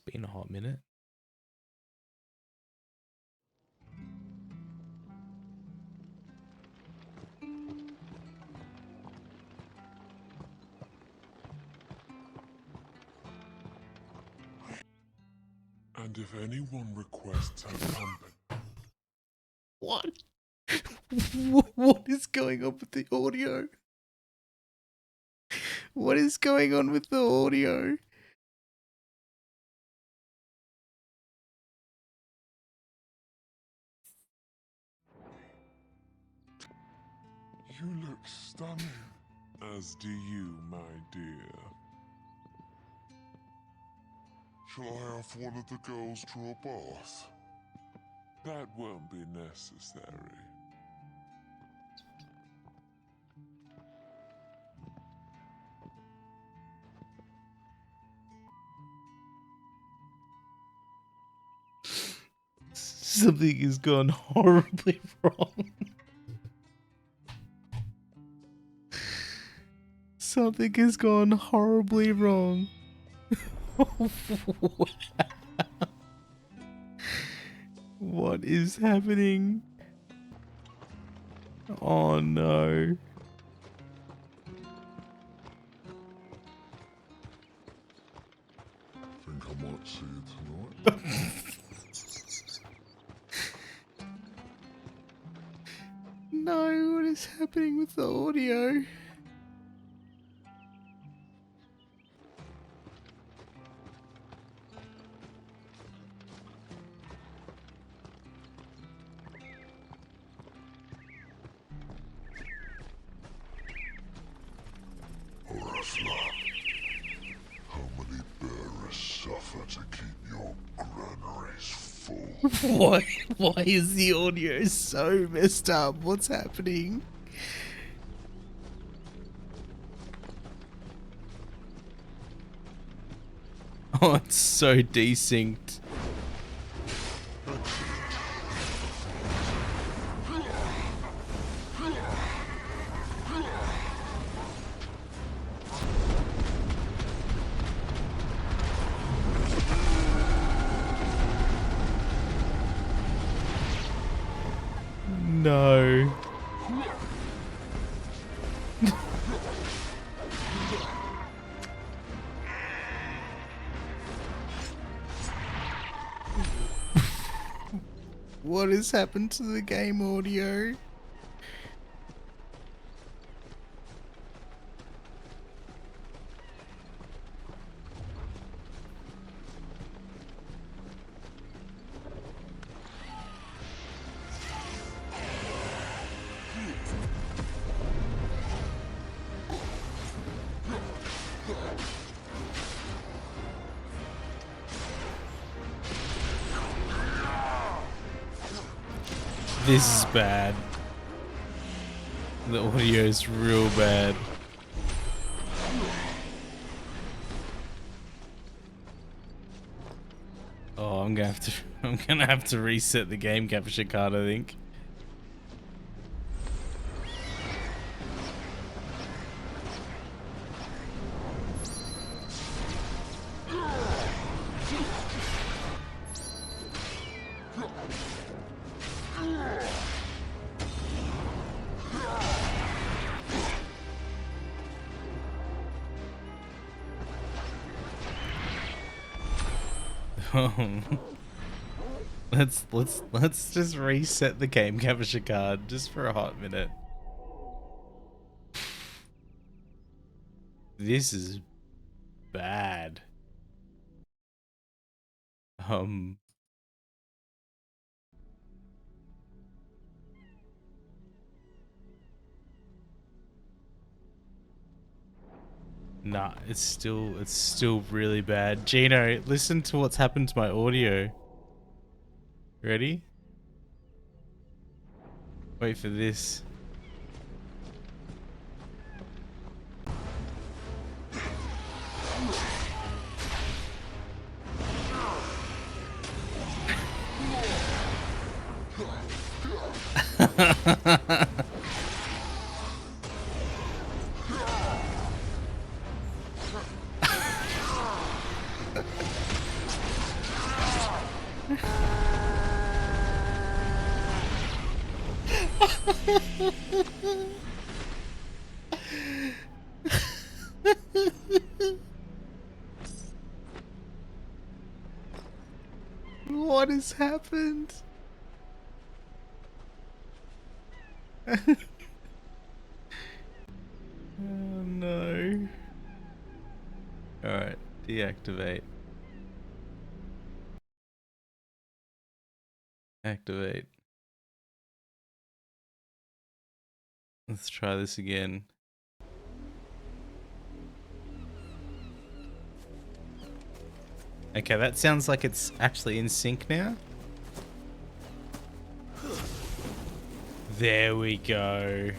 Been a hot minute. And if anyone requests her company... What? What is going on with the audio? What is going on with the audio? You look stunning. As do you, my dear. Shall I ask one of the girls to a bath? That won't be necessary. Something has gone horribly wrong. Something has gone horribly wrong. What is happening? Oh no. Think I might see you tonight? No, what is happening with the audio? How many bearers suffer to keep your granaries full? Why is the audio so messed up? What's happening? Oh, it's so desynced. No. What has happened to the game audio? This is bad. The audio is real bad. Oh, I'm gonna have to reset the game capture card, I think. Let's just reset the game capture card just for a hot minute. This is bad. Nah, it's still really bad. Gino, listen to what's happened to my audio. Ready? Wait for this. What has happened? Oh no. Alright, deactivate. Activate. Let's try this again. Okay, that sounds like it's actually in sync now. There we go.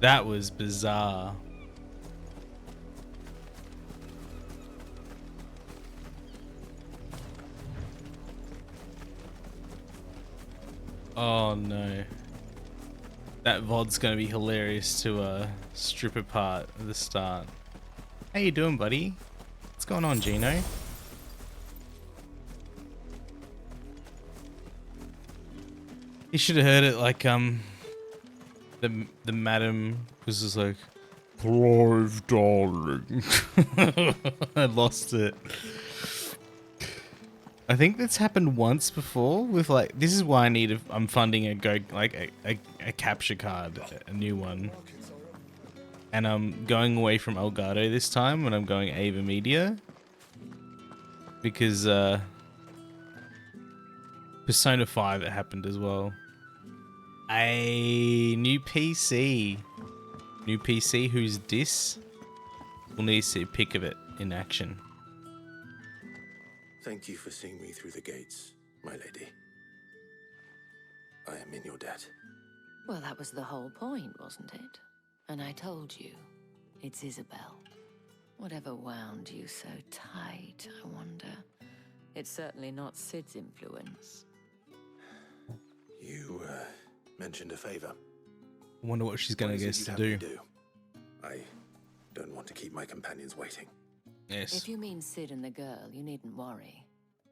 That was bizarre. Oh no. That VOD's gonna be hilarious to strip apart at the start. How you doing, buddy? What's going on, Gino? You should have heard it like the madam was just like, Clive, darling. I lost it. I think that's happened once before with like, this is why I'm funding a capture card, a new one. And I'm going away from Elgato this time when I'm going Ava Media. Because Persona 5 it happened as well. A new PC. New PC, who's this? We'll need to see a pic of it in action. Thank you for seeing me through the gates, my lady. I am in your debt. Well, that was the whole point, wasn't it? And I told you, it's Isabel. Whatever wound you so tight, I wonder. It's certainly not Sid's influence. You, mentioned a favor. I wonder what she's gonna get us to do. I don't want to keep my companions waiting. Yes. If you mean Sid and the girl, you needn't worry.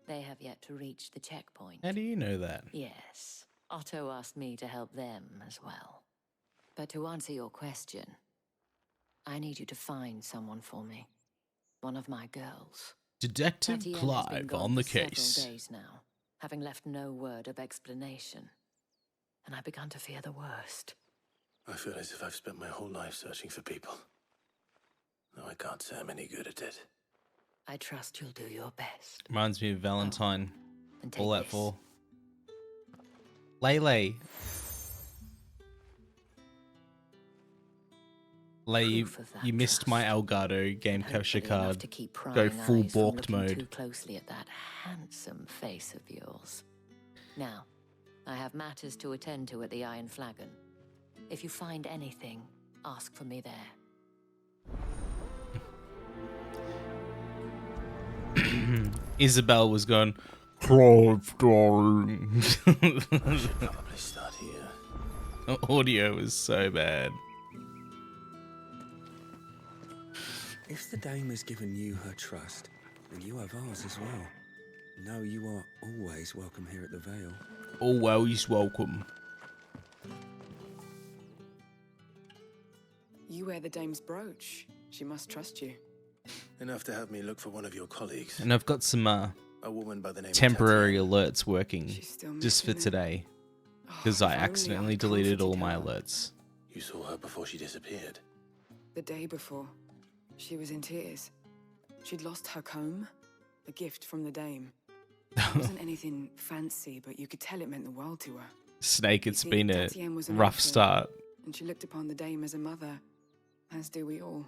They have yet to reach the checkpoint. How do you know that? Yes. Otto asked me to help them as well. But to answer your question, I need you to find someone for me. One of my girls. Detective Etienne has been Clive gone on the for several case. days now, having left no word of explanation. And I've begun to fear the worst. I feel as if I've spent my whole life searching for people. Though I can't say I'm any good at it. I trust you'll do your best. Reminds me of Valentine. And take All that this. for. Lele. Lay, Proof of that you missed my trust. Elgato game And capture hopefully enough card. to keep Go prying full eyes from balked looking mode. Too closely at that handsome face of yours. Now, I have matters to attend to at the Iron Flagon. If you find anything, ask for me there. Isabel was going, Clive, darling. I should probably start here. Audio was so bad. If the dame has given you her trust, then you have ours as well. No, you are always welcome here at the Vale. Always welcome. You wear the dame's brooch. She must trust you. Enough to have me look for one of your colleagues. And I've got some A woman by the name temporary of alerts working She's still just for missing them. today. Oh, Because if I only accidentally I'd deleted all comforted my her. alerts. You saw her before she disappeared. The day before, she was in tears. She'd lost her comb, a gift from the dame. It wasn't anything fancy, but you could tell it meant the world to her. Snake, it's see, been a Tatienne was an rough orphan. start. And she looked upon the dame as a mother, as do we all.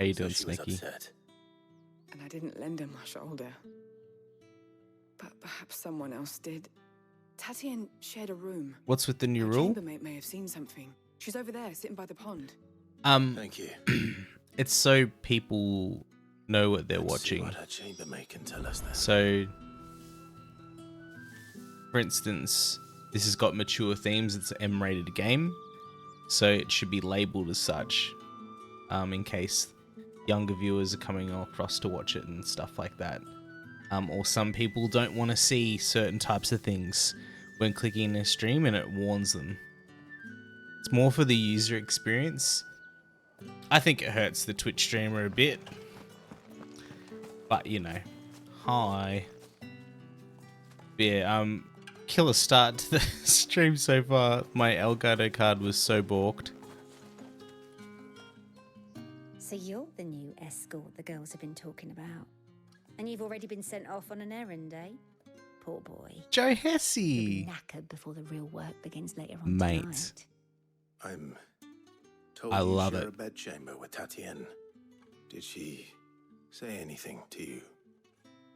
How you So doing, she was Snakey? upset. And I didn't lend her my shoulder. But perhaps someone else did. Tatienne shared a room. What's with the new Her rule? chambermaid may have seen something. She's over there, sitting by the pond. Thank you. It's so people know what they're Let's see watching. what her chambermaid can tell us then. So, for instance, this has got mature themes. It's an M-rated game, so it should be labeled as such, in case younger viewers are coming across to watch it and stuff like that. Or some people don't want to see certain types of things when clicking a stream and it warns them. It's more for the user experience. I think it hurts the Twitch streamer a bit. But, you know. Hi. Yeah, killer start to the stream so far. My Elgato card was so balked. So you're the new escort the girls have been talking about. And you've already been sent off on an errand, eh? Poor boy. Joe You'll Hesse. be knackered before the real work begins later on Mate. tonight. I'm told I you love share it. a bedchamber with Tatienne. Did she say anything to you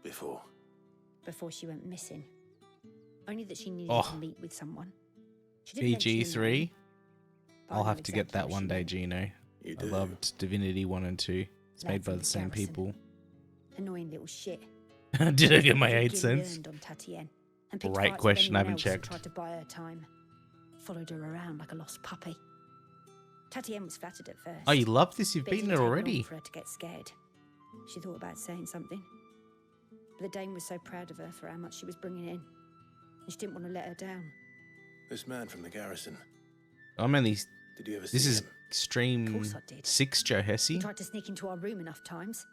before? Before she went missing. Only that she needed Oh. to meet with someone. She didn't mention your BG3. name, but I I'll know have to get exactly that what one she day, meant. Gino. You I do. loved Divinity 1 and 2. It's made Lad by from the same Garrison. people. Annoying little shit. Did I get my Did 8 Gilly cents? earned on Tatienne and picked Great fights with question, I anyone haven't else who checked. Tried to buy her time. Followed her around like a lost puppy. Tatienne was flattered at first. Oh, you love this? You've but it beaten didn't it take long already. for her to get scared. She thought about saying something. But the Dame was so proud of her for how much she was bringing in. And she didn't want to let her down. This man from the garrison. I'm only... Did you ever see This is him? stream Course I did. 6, Joe Hesse. He tried to sneak into our room enough times.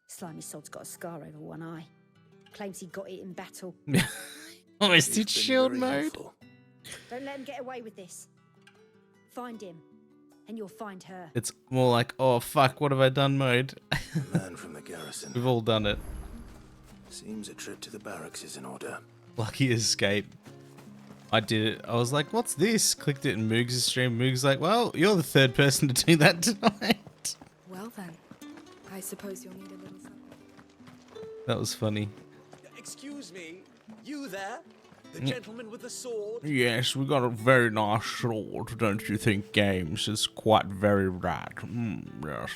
Slimy sod's got a scar over one eye. Claims he got it in battle. Almost He's did been shield very mode. helpful. Don't let him get away with this. Find him, and you'll find her. It's more like, oh fuck, what have I done mode. The man from the garrison. We've all done it. Seems a trip to the barracks is in order. Lucky escape. I did it. I was like, what's this? Clicked it in Moogs' stream. Moogs like, well, you're the third person to do that tonight. Well then, I suppose you'll need a little something. That was funny. Excuse me, you there? The Yeah. gentleman with the sword? Yes, we got a very nice sword, don't you think, Games? It's quite very rad. Yes.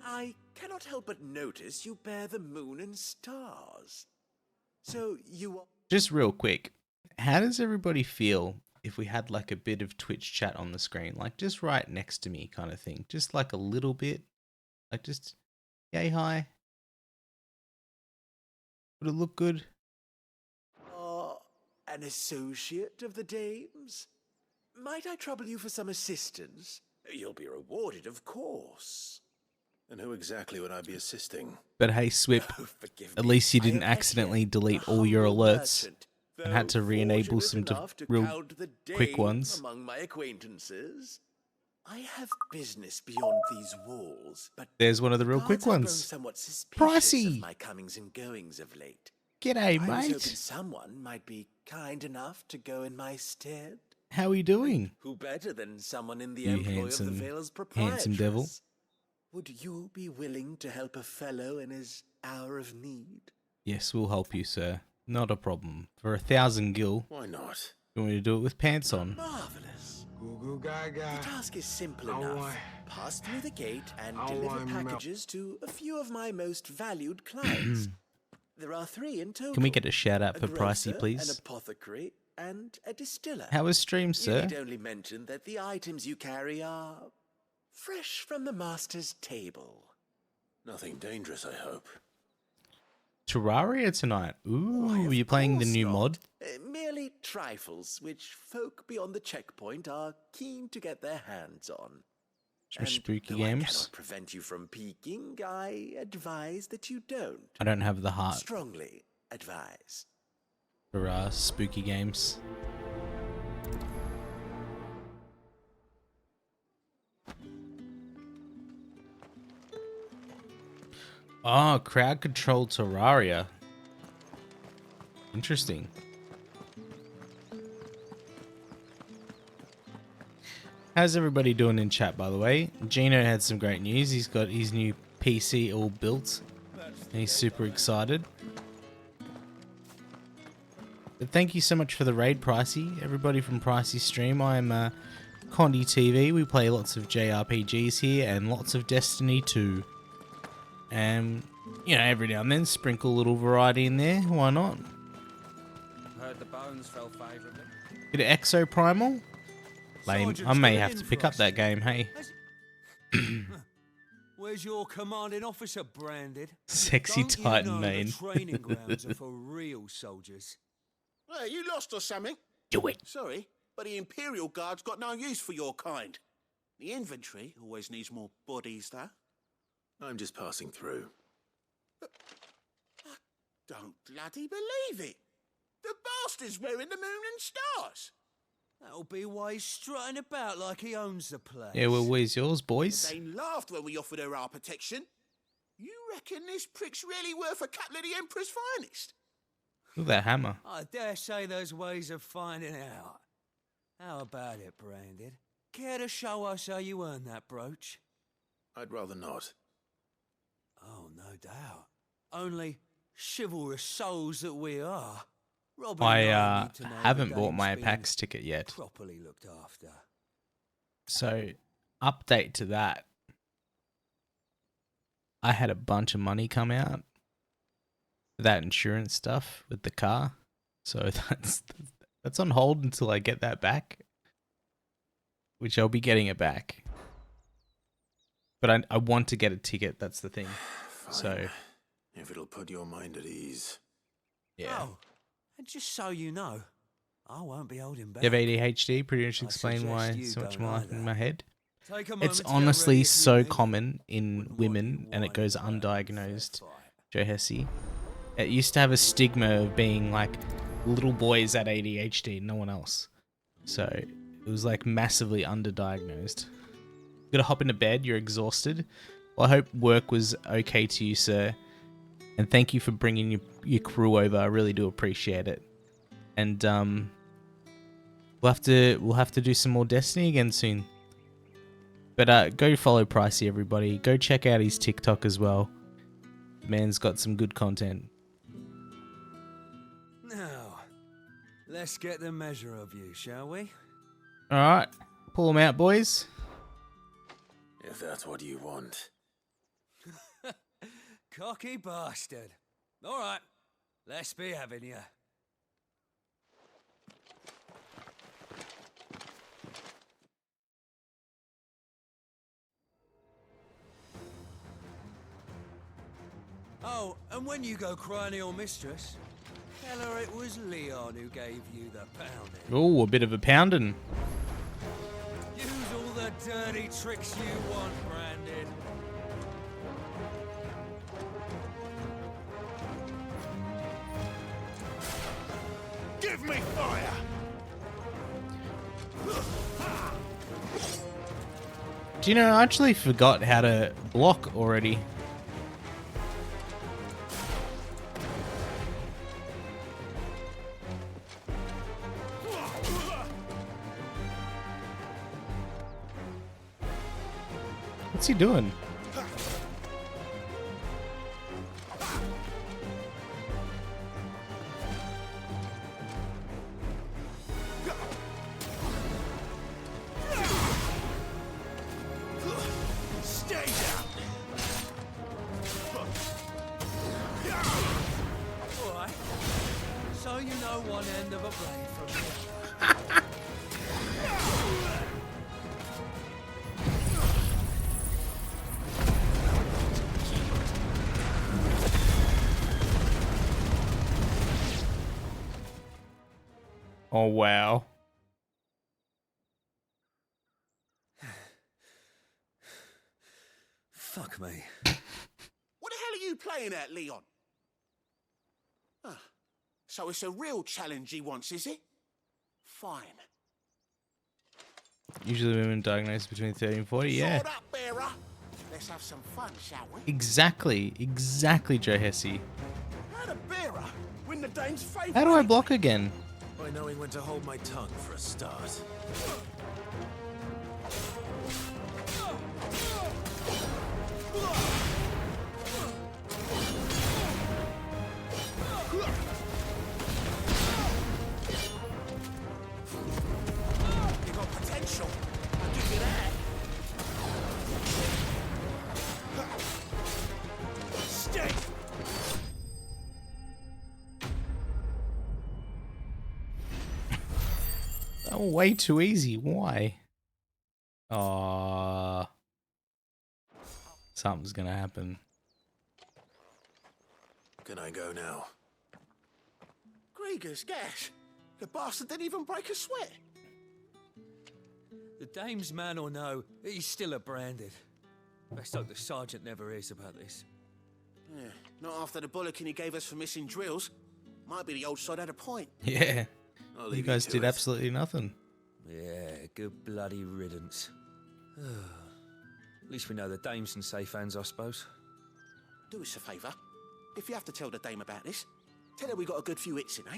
I cannot help but notice you bear the moon and stars. So you are... Just real quick, how does everybody feel if we had like a bit of Twitch chat on the screen? Like just right next to me kind of thing. Just like a little bit. Like just, yay, hi. Would it look good? An associate of the dame's? Might I trouble you for some assistance? You'll be rewarded, of course. And who exactly would I be assisting? But hey, Swip, Oh, forgive at me. least you I didn't am Etienne, accidentally delete a all your humble alerts merchant, and had to though re-enable fortunate some enough to real count the quick dame ones. among my acquaintances. I have business beyond these walls, but There's one of the real quick guards have grown ones. somewhat suspicious Pricey. of my comings and goings of late. G'day, I was hoping mate. someone might be kind enough to go in my stead. How are you doing? Who better than someone in the You employ handsome- of the Vale's proprietress? handsome devil. Would you be willing to help a fellow in his hour of need? Yes, we'll help you, sir. Not a problem. For 1,000 gil, Why not? you want me to do it with pants on? Marvelous. Goo goo gaga. The task is simple Oh, enough. I- Pass through the gate and Oh, deliver I'm packages to a few of my most valued clients. There are 3 in total. Can we get a shout out A for grocer, Pricey, please? An apothecary, and a distiller. How was stream, You sir? need only mention that the items you carry are fresh from the master's table. Nothing dangerous, I hope. Terraria tonight. Ooh, Why, of you playing the course new not. mod? Merely trifles which folk beyond the checkpoint are keen to get their hands on. Some And spooky though I games? cannot prevent you from peeking, I advise that you don't. I don't have the heart Strongly advise. for spooky games. Oh, crowd control Terraria. Interesting. How's everybody doing in chat, by the way? Gino had some great news. He's got his new PC all built. And he's super excited. But thank you so much for the raid, Pricey. Everybody from Pricey Stream. I'm Condi TV. We play lots of JRPGs here and lots of Destiny 2. And, you know, every now and then sprinkle a little variety in there. Why not? Heard the bones fell favourably. Bit of Exo Primal. Lame. I Sergeant's may got have it to in pick for up us. that game, hey. Where's your commanding officer branded? Sexy Don't you Titan know main. The training grounds are for real soldiers. You lost or something? Do it. Sorry, but the Imperial Guard's got no use for your kind. The inventory always needs more bodies, though. I'm just passing through. I don't bloody believe it. The bastard's wearing the moon and stars. That'll be why he's strutting about like he owns the place. Yeah, well, where's yours, boys? They laughed when we offered her our protection. You reckon this prick's really worth a couple of the Emperor's finest? Look at that hammer. I dare say there's ways of finding out. How about it, Branded? Care to show us how you earned that brooch? I'd rather not. Oh, no doubt. Only chivalrous souls that we are. Robin I and I need to know haven't the bought my dame's PAX being ticket yet. properly looked after. So, update to that. I had a bunch of money come out for that insurance stuff with the car. So that's on hold until I get that back. Which I'll be getting it back. But I want to get a ticket, that's the thing. Fine. So if it'll put your mind at ease. yeah. Oh, and just so you know, I won't be holding back. You have ADHD, pretty much I explain why suggest you so much don't more either. in my head. Take a moment It's to get honestly ready if you so need. common in Wouldn't want women, you and it goes whining about it. undiagnosed. Fair fight. Joe Hesse. It used to have a stigma of being like little boys at ADHD, no one else. So it was like massively underdiagnosed. You gotta hop into bed, you're exhausted. Well, I hope work was okay to you, sir. And thank you for bringing your crew over. I really do appreciate it. And we'll have to do some more Destiny again soon. But go follow Pricey, everybody. Go check out his TikTok as well. The man's got some good content. Now, let's get the measure of you, shall we? All right, pull them out, boys. If that's what you want. Cocky bastard. All right, let's be having you. Oh, and when you go crying to your mistress, tell her it was Leon who gave you the pounding. Oh, a bit of a pounding. Use all the dirty tricks you want, Brandon. Give me fire! Do you know, I actually forgot how to block already. What's he doing? Stay down! All right. So you know one end of a blade from the other. Oh, wow. Fuck me. What the hell are you playing at, Leon? So it's a real challenge he wants, is it? Fine. Usually women diagnosed between 30 and 40, yeah. Sword up, bearer. Let's have some fun, shall we? Exactly, Joe Hesse. How the bearer win the dame's favour? How do I block again? By knowing when to hold my tongue for a start. You got potential. I'll give you that. Stay. Oh, way too easy. Why? Something's gonna happen. Can I go now? Gregor's gas. The bastard didn't even break a sweat. The dame's man or no, he's still a branded. Best hope the sergeant never hears about this. Yeah, not after the bollocking he gave us for missing drills. Might be the old sod had a point. Yeah. I'll You leave guys to did it. absolutely nothing. Yeah, good bloody riddance. At least we know the dame's in safe hands, I suppose. Do us a favour. If you have to tell the dame about this, tell her we got a good few hits in, eh?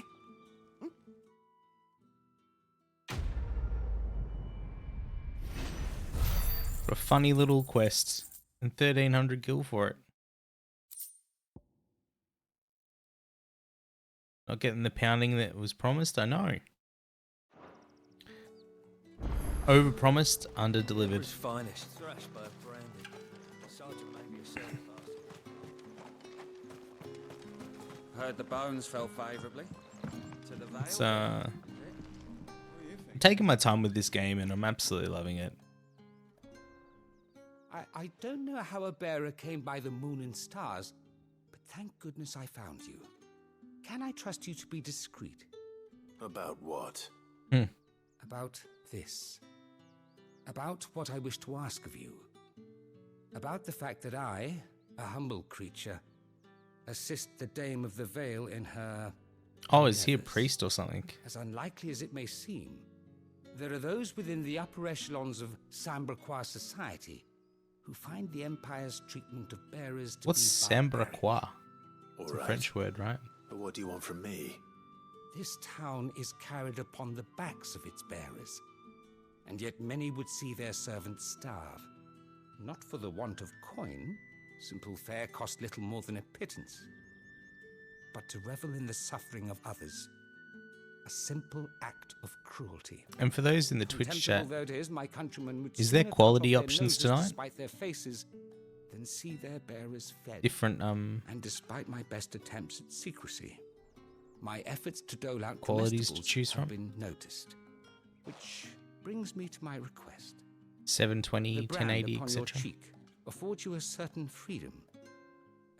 A funny little quest. And 1300 gil for it. Not getting the pounding that was promised, I know. Overpromised, underdelivered. His finest, thrashed by a branded. Sergeant may be a certain bastard. Heard the bones fell favourably. To the Vale. It's I'm taking my time with this game and I'm absolutely loving it. I don't know how a bearer came by the moon and stars, but thank goodness I found you. Can I trust you to be discreet? About what? About this. About what I wish to ask of you. About the fact that I, a humble creature, assist the Dame of the Vale in her... Oh, is he a endeavours. priest or something? As unlikely as it may seem, there are those within the upper echelons of Sambraquois society who find the Empire's treatment of bearers to What's be barbaric. Sambraquois? All It's a right. French word, right? But what do you want from me? This town is carried upon the backs of its bearers, and yet many would see their servants starve. Not for the want of coin, simple fare cost little more than a pittance, but to revel in the suffering of others. A simple act of cruelty. And for those in the Twitch chat, Contemptible though it is, my countrymen would is there sooner cut quality off their options noses tonight? despite their faces than see their bearers fed. different And despite my best attempts at secrecy, my efforts to dole out qualities to comestibles choose have from? been noticed. Which brings me to my request. 720, The brand 1080, upon your etc. cheek affords you a certain freedom.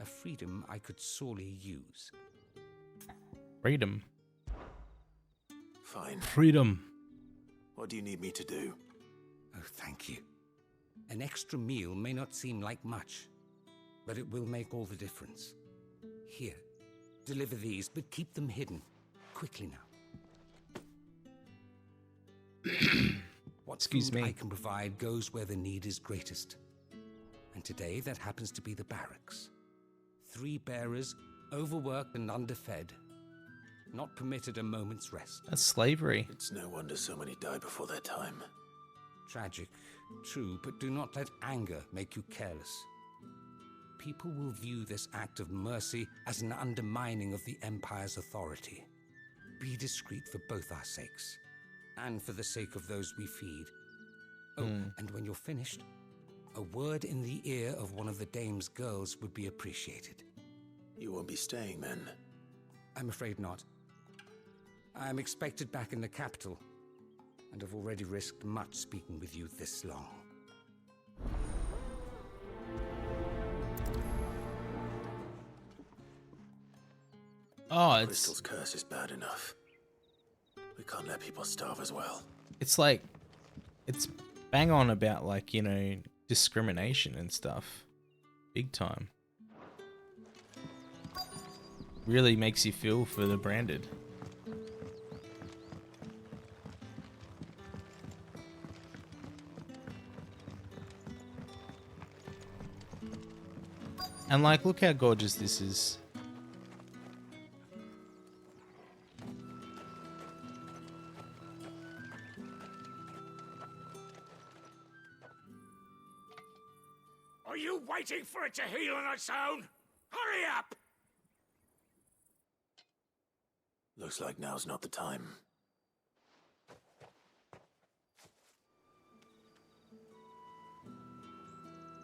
A freedom I could sorely use. Freedom. Fine. Freedom. What do you need me to do? Oh, thank you. An extra meal may not seem like much, but it will make all the difference. Here, deliver these, but keep them hidden. Quickly now. What Excuse food me. I can provide goes where the need is greatest. And today that happens to be the barracks. 3 bearers, overworked and underfed, not permitted a moment's rest. That's slavery. It's no wonder so many die before their time. Tragic, true, but do not let anger make you careless. People will view this act of mercy as an undermining of the Empire's authority. Be discreet for both our sakes, and for the sake of those we feed. Oh, and when you're finished, a word in the ear of one of the Dame's girls would be appreciated. You won't be staying then? I'm afraid not. I'm expected back in the capital, and have already risked much speaking with you this long. Oh, it's Crystal's curse is bad enough. We can't let people starve as well. it's like it's bang on about like, you know, discrimination and stuff. Big time. Really makes you feel for the branded. And like, look how gorgeous this is. Are you waiting for it to heal on its own? Hurry up! Looks like now's not the time.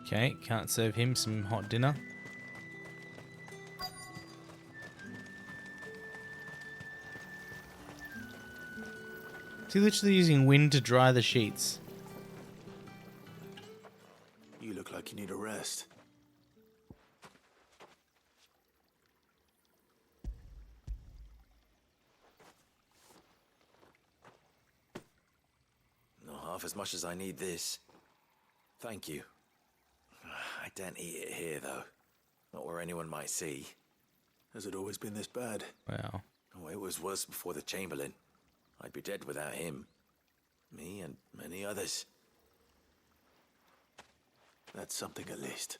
Okay, can't serve him some hot dinner. Is he literally using wind to dry the sheets? You look like you need a rest. half as much as I need this. Thank you. I don't eat it here, though. Not where anyone might see. Has it always been this bad? Wow. Oh, it was worse before the Chamberlain. I'd be dead without him. Me and many others. That's something at least.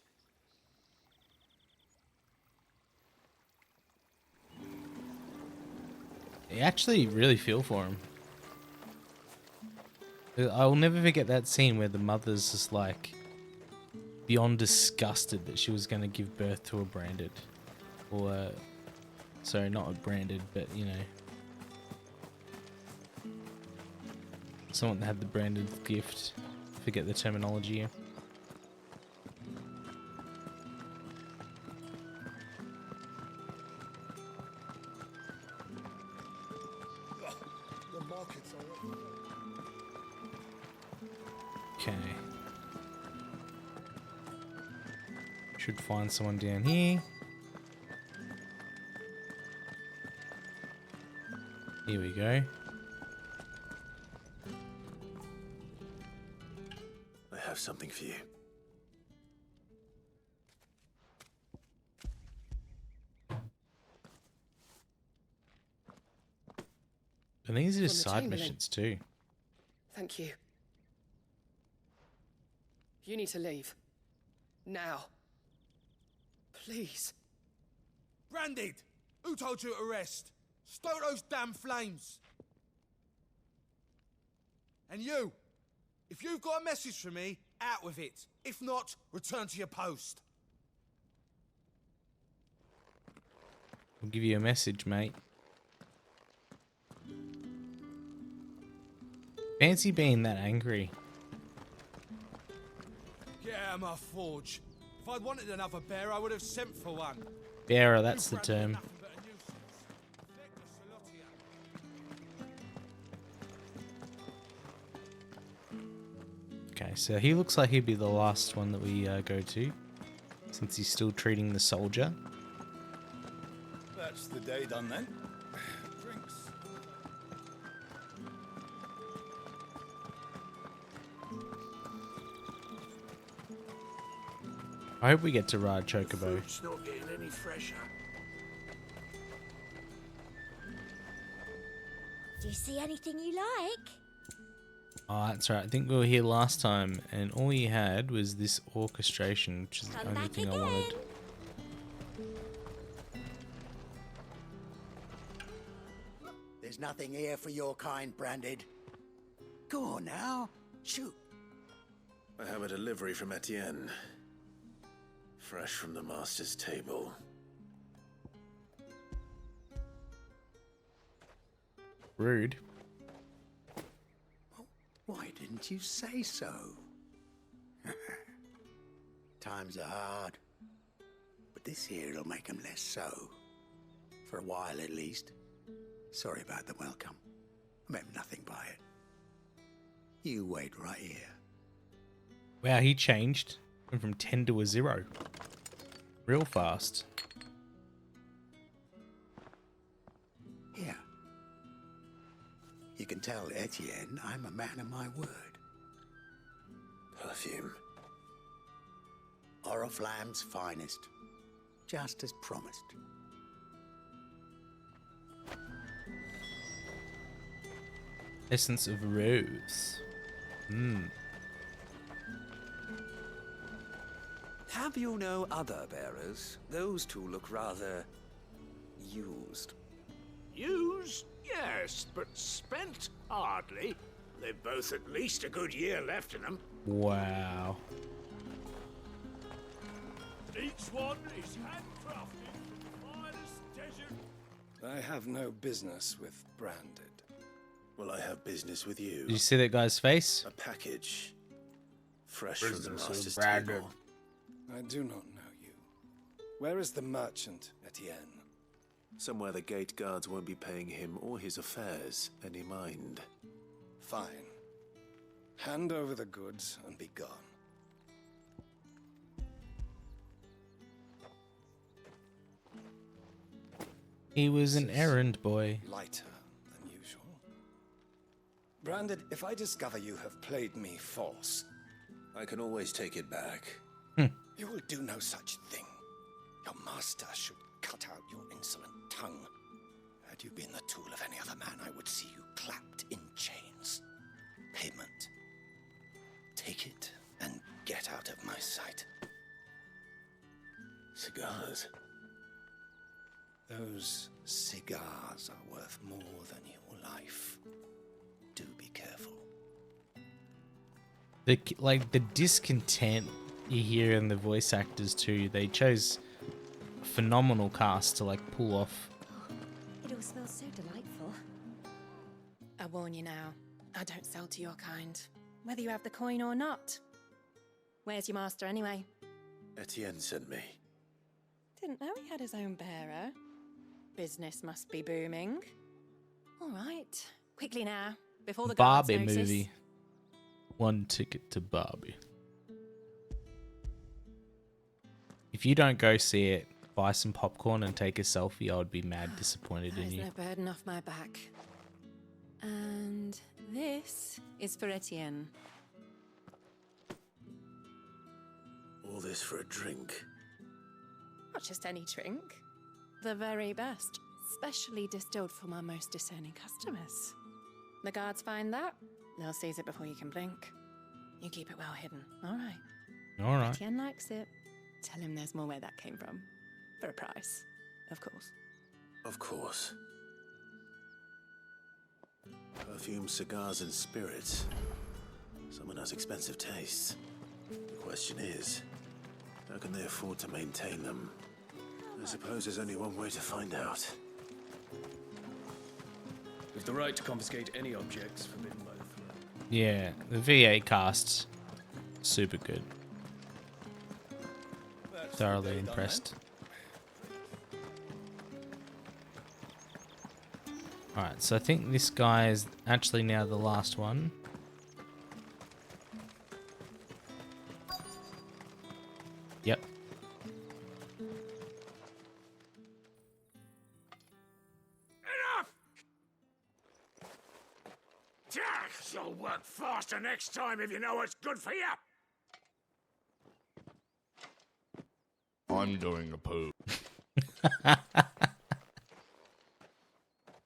I actually really feel for him. I will never forget that scene where the mother's just like beyond disgusted that she was going to give birth to a branded, or sorry, not a branded, but you know, someone that had the branded gift. Forget the terminology here. Okay. Should find someone down here. Here we go. I have something for you. And these are From just the side Chamberlain. missions too. Thank you. You need to leave. Now. Please. Branded! Who told you to rest? Stoke those damn flames! And you! If you've got a message for me, out with it. If not, return to your post. I'll give you a message, mate. Fancy being that angry. Get out of my forge. If I'd wanted another bear, I would have sent for one. Bearer, that's the term. Nothing but a nuisance. Feck the Solotia. Okay, so he looks like he'd be the last one that we go to, since he's still treating the soldier. That's the day done then. Drinks. I hope we get to ride Chocobo. It's not getting any fresher. Do you see anything you like? Oh, that's right. I think we were here last time, and all you had was this orchestration, which is the Come only back thing I again. wanted. There's nothing here for your kind, Branded. Go on now, shoot. I have a delivery from Etienne. Fresh from the master's table. Rude. Why didn't you say so? Times are hard. But this here'll make 'em less so. For a while at least. Sorry about the welcome. I meant nothing by it. You wait right here. Wow, he changed. Went from 10 to a 0. Real fast. Here. You can tell Etienne I'm a man of my word. Perfume. Oriflamme's finest. Just as promised. Essence of rose. Have you no other bearers? Those two look rather used. Used? Yes, but spent? Hardly. They've both at least a good year left in them. Wow. Each one is handcrafted from the finest desert. I have no business with Branded. Well, I have business with you. Did you see that guy's face? A package. Fresh from the Business of master's Branded. table. I do not know you. Where is the merchant, Etienne? Somewhere the gate guards won't be paying him or his affairs any mind. Fine. Hand over the goods and be gone. He was an errand boy. Lighter than usual. Branded, if I discover you have played me false, I can always take it back. you will do no such thing. Your master should cut out your insolent tongue. Had you been the tool of any other man, I would see you clapped in chains. Payment. Take it and get out of my sight. Cigars? Those cigars are worth more than your life. Do be careful. The discontent you hear in the voice actors too. They chose a phenomenal cast to like pull off. It all smells so delightful. I warn you now, I don't sell to your kind, whether you have the coin or not. Where's your master anyway? Etienne sent me. Didn't know he had his own bearer. Business must be booming. All right, quickly now, before the guards Barbie notice. movie. One ticket to Barbie. If you don't go see it, buy some popcorn and take a selfie. I would be mad disappointed in There's you. no burden off my back. And this is for Etienne. All this for a drink. Not just any drink. The very best, specially distilled for my most discerning customers. The guards find that, they'll seize it before you can blink. You keep it well hidden, all right? All right. Etienne likes it. Tell him there's more where that came from. For a price, of course. Of course. Perfume, cigars, and spirits. Someone has expensive tastes. The question is, how can they afford to maintain them? I suppose there's only one way to find out. With the right to confiscate any objects forbidden by the throne. Yeah, the VA cast, super good. Thoroughly impressed. Alright, so I think this guy is actually now the last one. Yep. Enough! You'll work faster next time if you know what's good for you. I'm doing a poo.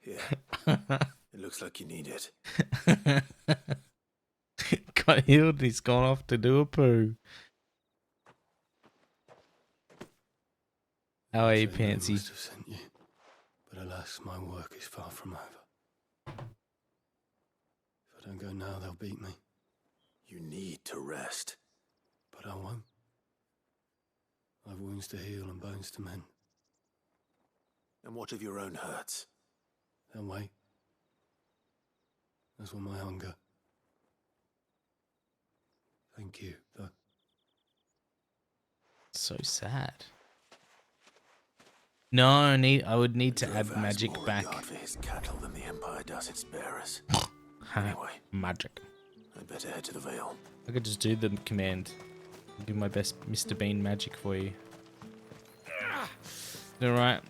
Yeah. It looks like you need it. Got healed, he's gone off to do a poo. How are you, Pansy? Must have sent you, but alas, my work is far from over. If I don't go now, they'll beat me. You need to rest. But I won't. I've wounds to heal and bones to mend. And what of your own hurts? They'll wait. As will my hunger. Thank you, though. So sad. No, I would need to add magic back. For his cattle than the Empire does its bearers. Anyway, magic. I'd better head to the Vale. I could just do the command. Do my best Mr. Bean magic for you. Alright.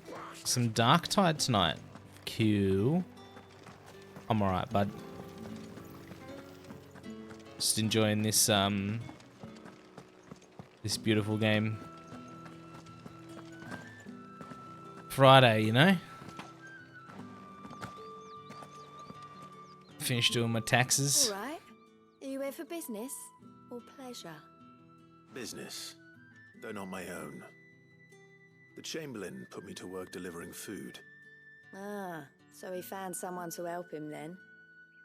Some Dark Tide tonight. Cool. I'm alright, bud. Just enjoying this this beautiful game. Friday, you know? Finished doing my taxes. All right. Are you here for business or pleasure? Business, though not my own. The Chamberlain put me to work delivering food. Ah, so he found someone to help him then.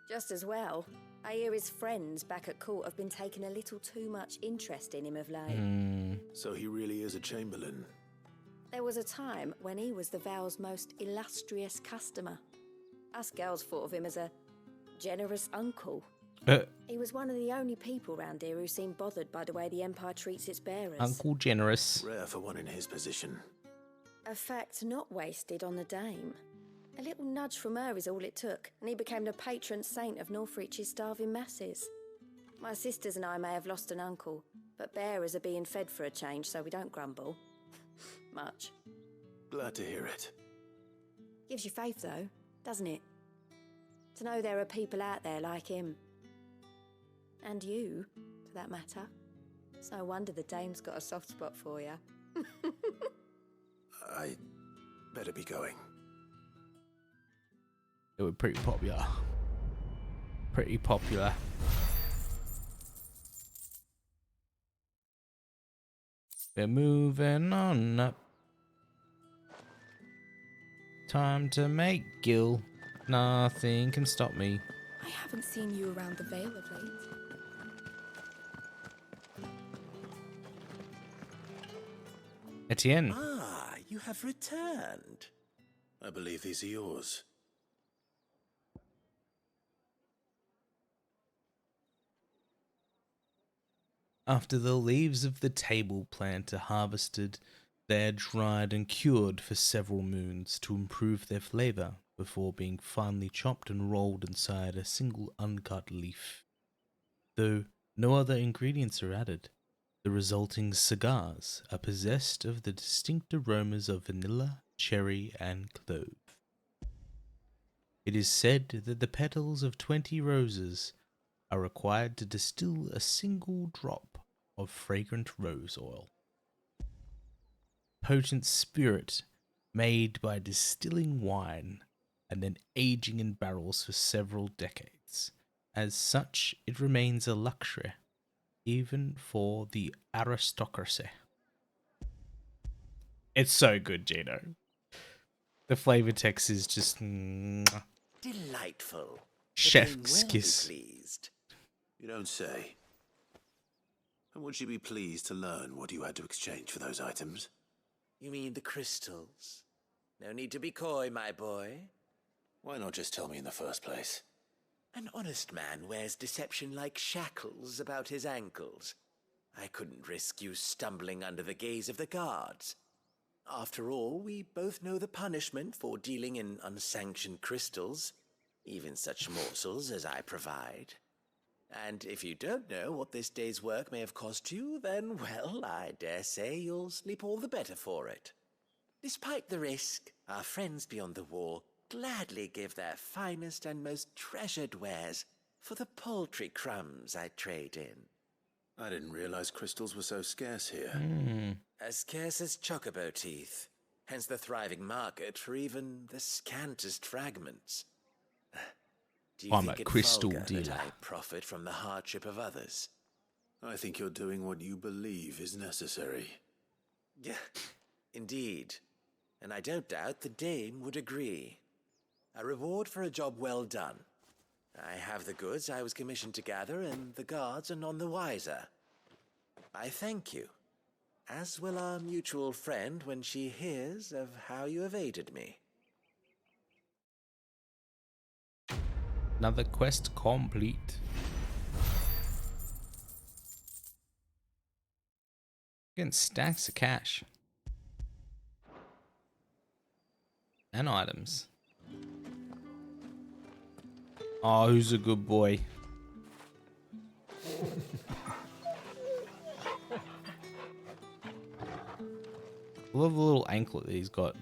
Just as well. I hear his friends back at court have been taking a little too much interest in him of late. So he really is a Chamberlain. There was a time when he was the Vale's most illustrious customer. Us girls thought of him as a generous uncle. He was one of the only people round here who seemed bothered by the way the Empire treats its bearers. Uncle Generous. Rare for one in his position. A fact not wasted on the dame. A little nudge from her is all it took, and he became the patron saint of Northreach's starving masses. My sisters and I may have lost an uncle, but bearers are being fed for a change, so we don't grumble. Much. Glad to hear it. Gives you faith, though, doesn't it? To know there are people out there like him. And you, for that matter. It's no wonder the dame's got a soft spot for you. I better be going. They were pretty popular. Pretty popular. We're moving on up. Time to make Gil. Nothing can stop me. I haven't seen you around the Vale of late. Etienne. Ah, you have returned. I believe these are yours. After the leaves of the table plant are harvested, they are dried and cured for several moons to improve their flavour before being finely chopped and rolled inside a single uncut leaf. Though no other ingredients are added, the resulting cigars are possessed of the distinct aromas of vanilla, cherry, and clove. It is said that the petals of 20 roses are required to distill a single drop of fragrant rose oil. Potent spirit made by distilling wine and then aging in barrels for several decades. As such, it remains a luxury, even for the aristocracy. It's so good, Gino. The flavor text is just Delightful. chef's Well kiss. be pleased. You don't say. And would you be pleased to learn what you had to exchange for those items? You mean the crystals? No need to be coy, my boy. Why not just tell me in the first place? An honest man wears deception like shackles about his ankles. I couldn't risk you stumbling under the gaze of the guards. After all, we both know the punishment for dealing in unsanctioned crystals, even such morsels as I provide. And if you don't know what this day's work may have cost you, then, well, I dare say you'll sleep all the better for it. Despite the risk, our friends beyond the wall gladly give their finest and most treasured wares for the paltry crumbs I trade in. I didn't realize crystals were so scarce here. As scarce as chocobo teeth, hence the thriving market for even the scantest fragments. Do you I'm think a it crystal vulgar dealer. that I profit from the hardship of others? I think you're doing what you believe is necessary. Yeah, indeed. And I don't doubt the dame would agree. A reward for a job well done. I have the goods I was commissioned to gather, and the guards are none the wiser. I thank you, as will our mutual friend when she hears of how you have aided me. Another quest complete. Getting stacks of cash. And items. Oh, who's a good boy? I love the little anklet that he's got.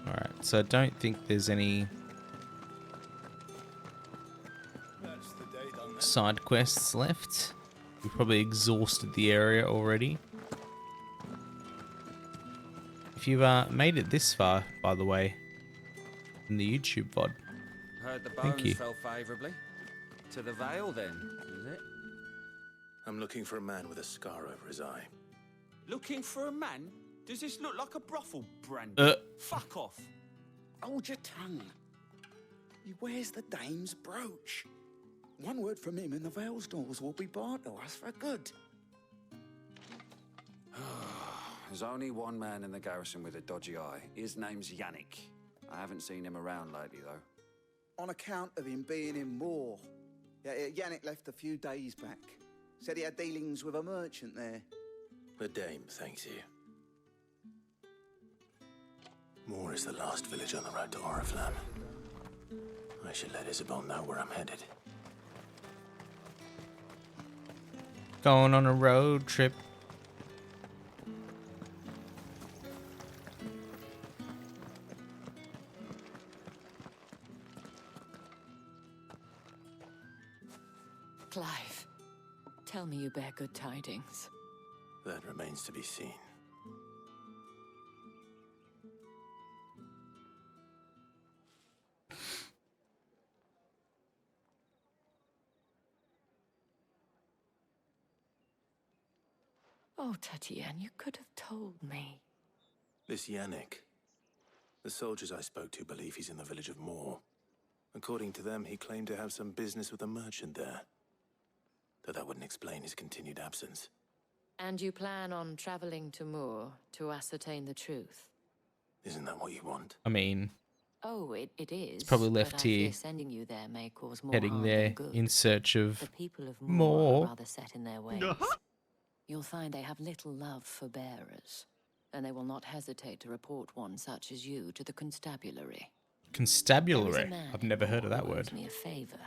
Alright, so I don't think there's any side quests left. We've probably exhausted the area already. If you've made it this far, by the way, in the YouTube VOD, Heard the thank bones you. fell favourably. To the Vale, then, is it? I'm looking for a man with a scar over his eye. Looking for a man? Does this look like a brothel, Brandon? Fuck off. Hold your tongue. He wears the dame's brooch. One word from him and the Vale's doors will be barred to us for good. There's only one man in the garrison with a dodgy eye. His name's Yannick. I haven't seen him around lately, though. On account of him being in war. Yeah, Yannick left a few days back. Said he had dealings with a merchant there. The dame thanks you. Moor is the last village on the road to Oriflamme. I should let Isabel know where I'm headed. Going on a road trip. Clive, tell me you bear good tidings. That remains to be seen. Oh, Tatiana, you could have told me. This Yannick. The soldiers I spoke to believe he's in the village of Moor. According to them, he claimed to have some business with a merchant there. Though that wouldn't explain his continued absence. And you plan on traveling to Moor to ascertain the truth? Isn't that what you want? I mean, Oh, it is. it's probably left but I here, fear sending you there may cause more heading harm there than good. in search of The people of Moor more. are rather set in their ways. You'll find they have little love for bearers, and they will not hesitate to report one such as you to the constabulary. Constabulary? I've never heard of that word. Owes me a favor.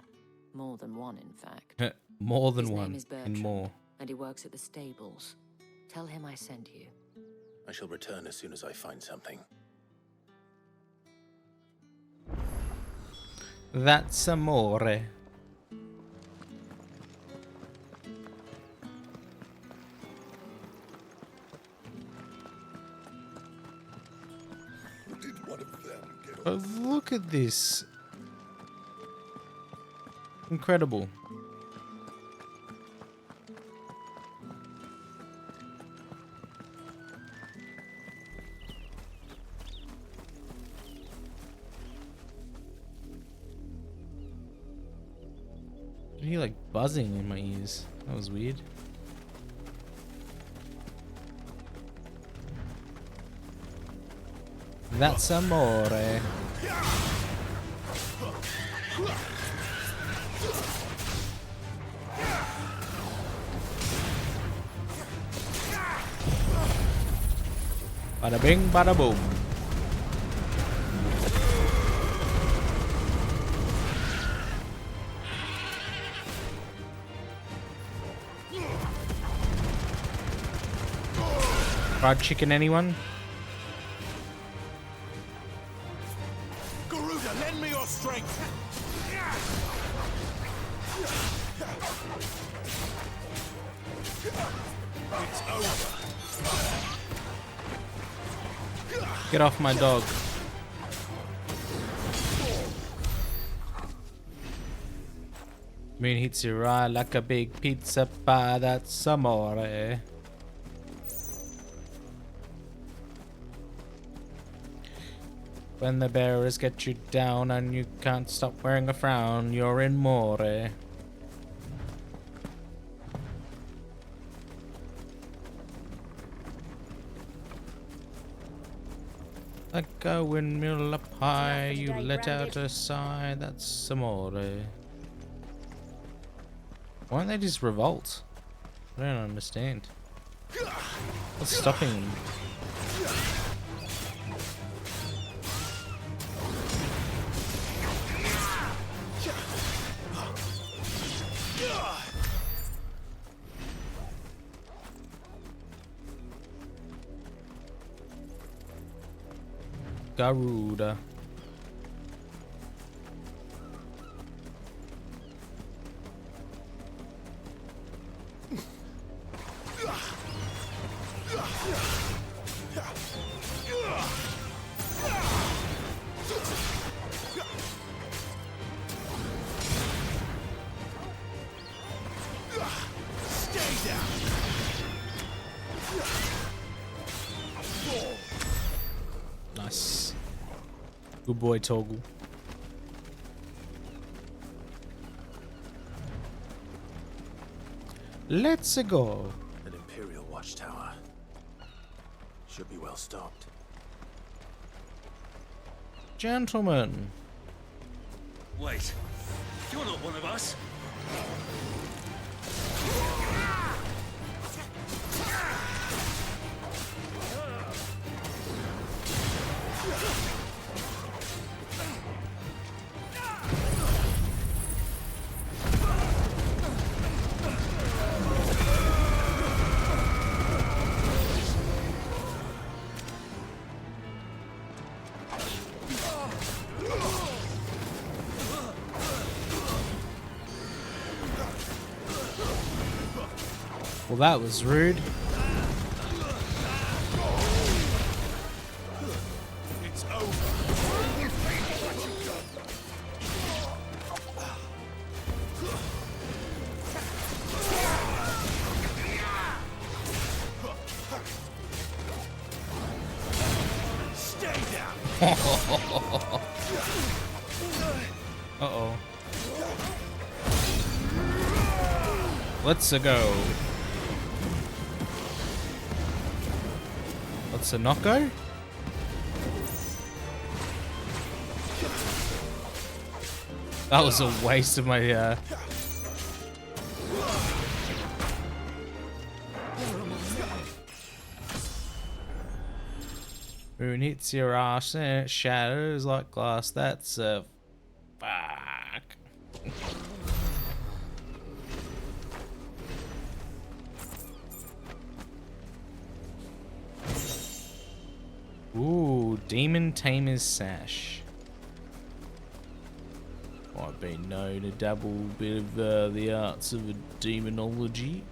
More than one, in fact. More than His one. name is In Bertram, more. and he works at the stables. Tell him I sent you. I shall return as soon as I find something. That's amore. Oh, look at this. Incredible. I hear like buzzing in my ears. That was weird. That's amore. Bada bing, bada boom. Fried chicken, anyone? Garuda, lend me your strength! It's over. Get off my dog. Moon hits your eye like a big pizza pie. That's amore. When the bearers get you down and you can't stop wearing a frown, you're in more. Like a windmill up high, you let out a sigh. That's amore. Why don't they just revolt? I don't understand. What's stopping them? Garuda. Stay down. Nice. Good boy, Toggle. Let's go. An Imperial watchtower. Should be well stocked. Gentlemen. Wait, you're not one of us. Well, that was rude. It's over. Stay down. Uh-oh. Let's-a go. Let's-a not go? That was a waste of my, Moon hits your ass and it shatters like glass. That's a... Fuck. Ooh, Demon Tamer's Sash. I've been known to dabble a bit of the arts of demonology.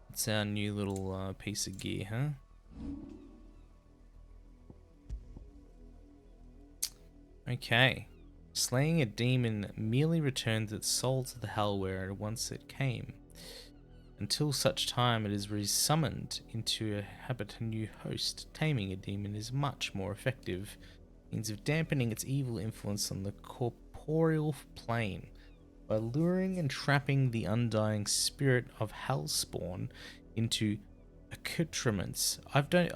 It's our new little piece of gear, huh? Okay. Slaying a demon merely returns its soul to the hell where once it came. Until such time it is resummoned into a habit a new host. Taming a demon is much more effective means of dampening its evil influence on the corporeal plane. By luring and trapping the undying spirit of Hellspawn into accoutrements.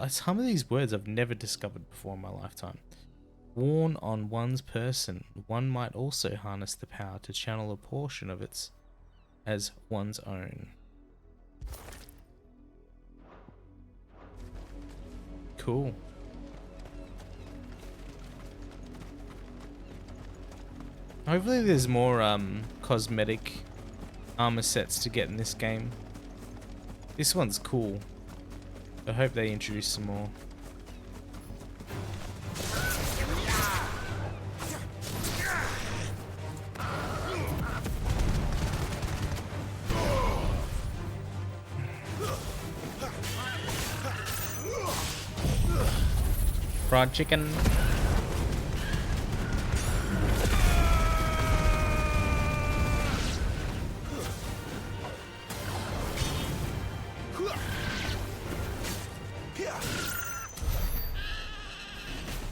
Some of these words I've never discovered before in my lifetime. Worn on one's person, one might also harness the power to channel a portion of its as one's own. Cool. Hopefully there's more cosmetic armor sets to get in this game. This one's cool. I hope they introduce some more. Fried chicken.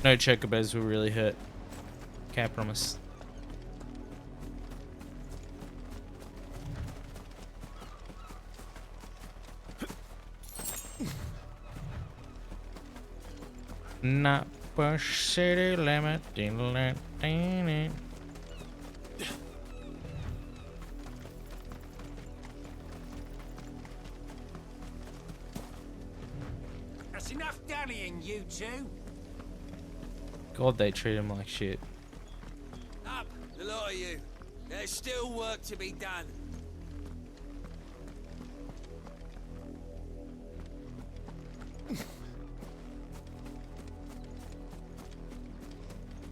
No chocobos will really hurt. Okay, I promise. Not push city limit. That's enough dallying, you two. God, they treat him like shit. Up, the lot of you. There's still work to be done.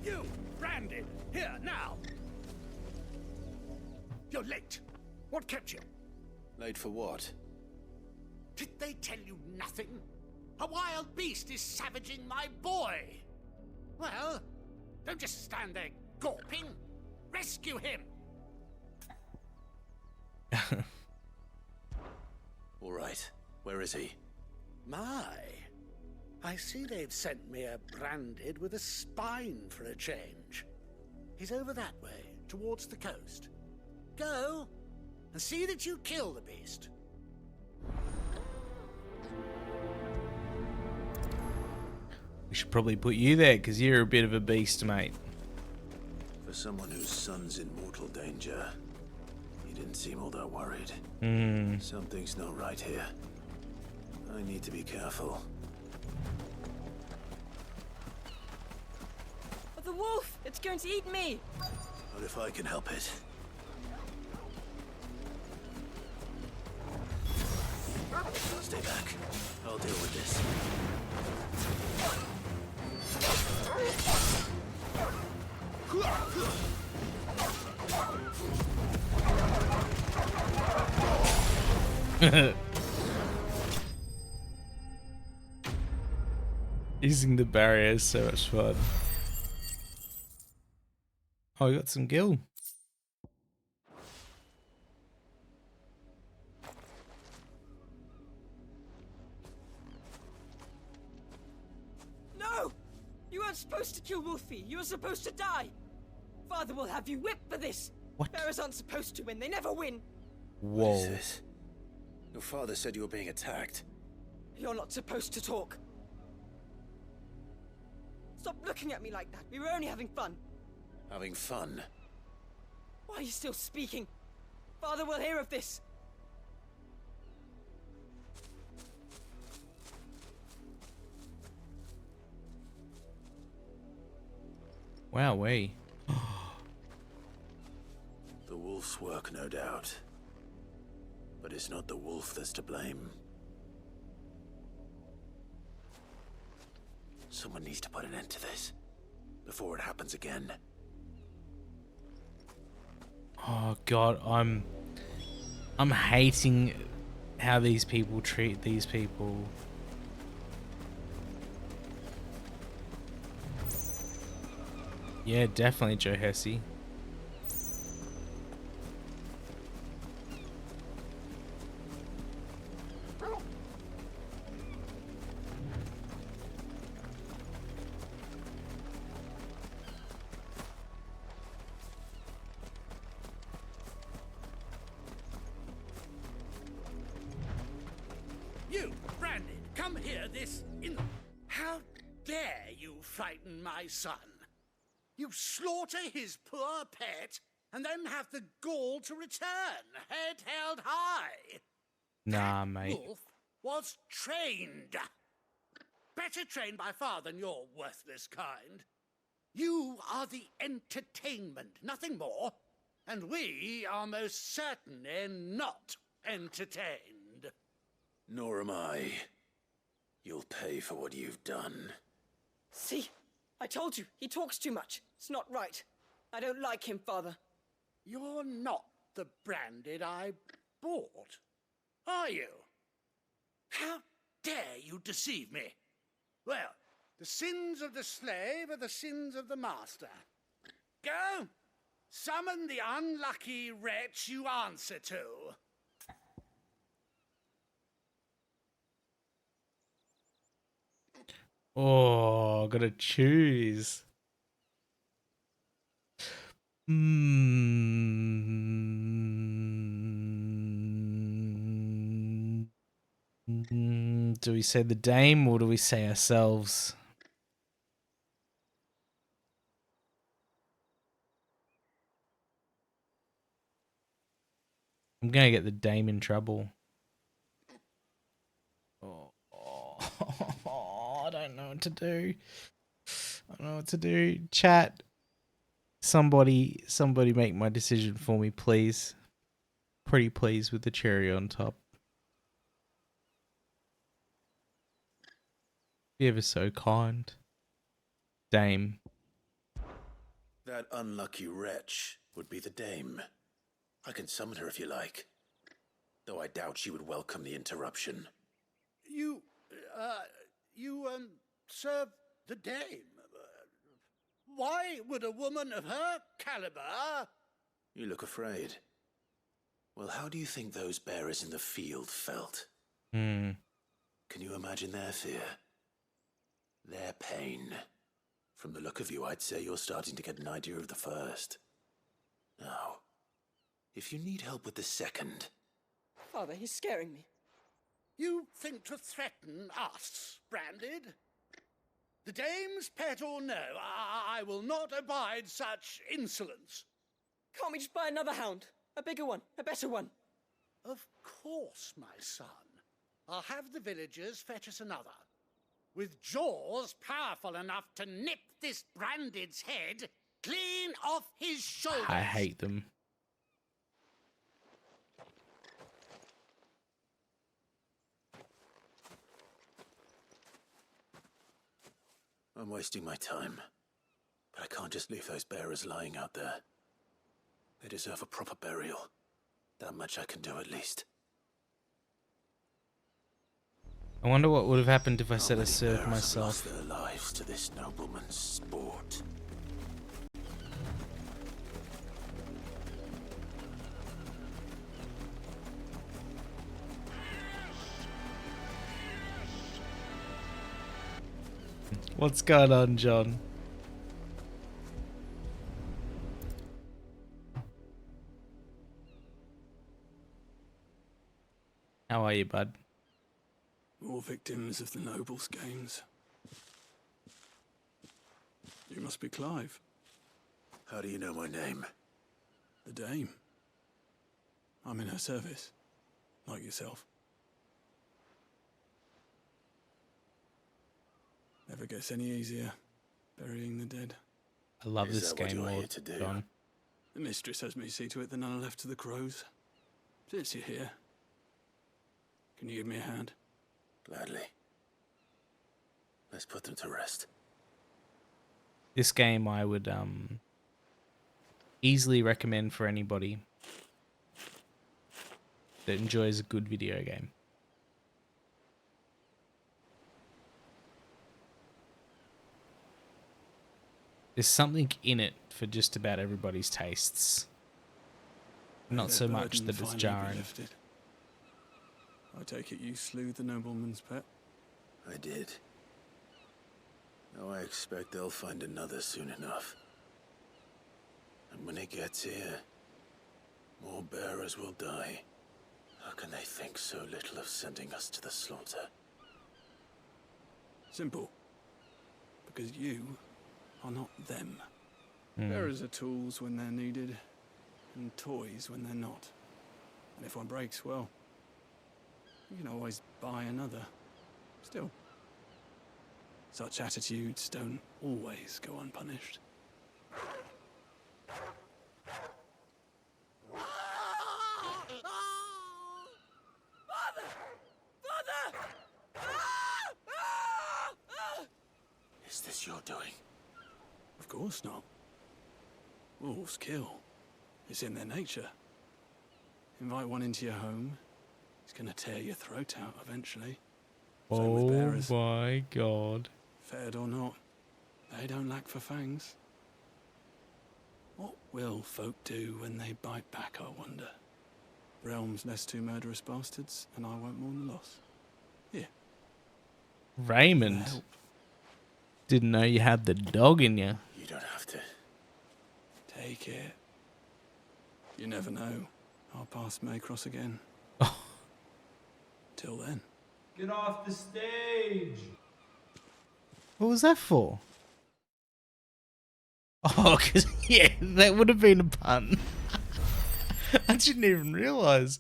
You, branded, here, now. You're late. What kept you? Late for what? Did they tell you nothing? A wild beast is savaging my boy. Well, don't just stand there gawping. Rescue him. All right. Where is he? My. I see they've sent me a branded with a spine for a change. He's over that way, towards the coast. Go, and see that you kill the beast. We should probably put you there, because you're a bit of a beast, mate. For someone whose son's in mortal danger, he didn't seem all that worried. Something's not right here. I need to be careful. The wolf! It's going to eat me! What if I can help it? Stay back. I'll deal with this. Using the barrier is so much fun. Oh, we got some gil. No! You weren't supposed to kill Wolfie. You were supposed to die. Father will have you whipped for this. What? Bearers aren't supposed to win. They never win. Whoa. What is this? Your father said you were being attacked. You're not supposed to talk. Stop looking at me like that. We were only having fun. Having fun? Why are you still speaking? Father will hear of this. Wow, way. The wolf's work, no doubt. But it's not the wolf that's to blame. Someone needs to put an end to this before it happens again. Oh god, I'm hating how these people treat these people. Yeah, definitely Joe Hesse. You, Brandon, come here this in. How dare you frighten my son? You slaughter his poor pet and then have the gall to return, head held high. Nah, mate. Wolf was trained. Better trained by far than your worthless kind. You are the entertainment, nothing more. And we are most certainly not entertained. Nor am I. You'll pay for what you've done. See? I told you, he talks too much. It's not right. I don't like him, Father. You're not the Branded I bought, are you? How dare you deceive me? Well, the sins of the slave are the sins of the master. Go! Summon the unlucky wretch you answer to. Oh, gotta choose. Do we say the dame or do we say ourselves? I'm gonna get the dame in trouble. I don't know what to do. I don't know what to do. Chat. Somebody make my decision for me, please. Pretty please with the cherry on top. Be ever so kind. Dame. That unlucky wretch would be the dame. I can summon her if you like. Though I doubt she would welcome the interruption. You serve the dame. Why would a woman of her caliber... You look afraid. Well, how do you think those bearers in the field felt? Can you imagine their fear? Their pain? From the look of you, I'd say you're starting to get an idea of the first. Now, if you need help with the second... Father, he's scaring me. You think to threaten us, Branded? The dame's pet or no, I will not abide such insolence. Can't we just buy another hound? A bigger one, a better one. Of course, my son. I'll have the villagers fetch us another. With jaws powerful enough to nip this Branded's head clean off his shoulders. I hate them. I'm wasting my time. But I can't just leave those bearers lying out there. They deserve a proper burial. That much I can do at least. I wonder what would have happened if I said I How many served bearers have myself. lost their lives to this nobleman's sport. What's going on, John? How are you, bud? More victims of the nobles' games. You must be Clive. How do you know my name? The Dame. I'm in her service, like yourself. Never gets any easier, burying the dead. I love Is this that what game, you're here Lord to do? John. The mistress has me see to it that none are left to the crows. Since you're here, can you give me a hand? Gladly. Let's put them to rest. This game I would easily recommend for anybody that enjoys a good video game. There's something in it for just about everybody's tastes. Not so much that it's jarring. I take it you slew the nobleman's pet? I did. Now I expect they'll find another soon enough. And when it gets here, more bearers will die. How can they think so little of sending us to the slaughter? Simple. Because you are not them. Bearers are tools when they're needed, and toys when they're not. And if one breaks, well, you can always buy another. Still, such attitudes don't always go unpunished. Is this your doing? Of course not. Wolves kill. It's in their nature. Invite one into your home, he's gonna tear your throat out eventually. Same with bearers. My god. Fed or not, they don't lack for fangs. What will folk do when they bite back, I wonder? Realms less two murderous bastards, and I won't mourn the loss. Here. Raymond. Didn't know you had the dog in you. You don't have to. Take it. You never know. Our paths may cross again. Till then. Get off the stage! What was that for? Oh, because, yeah, that would have been a pun. I didn't even realize.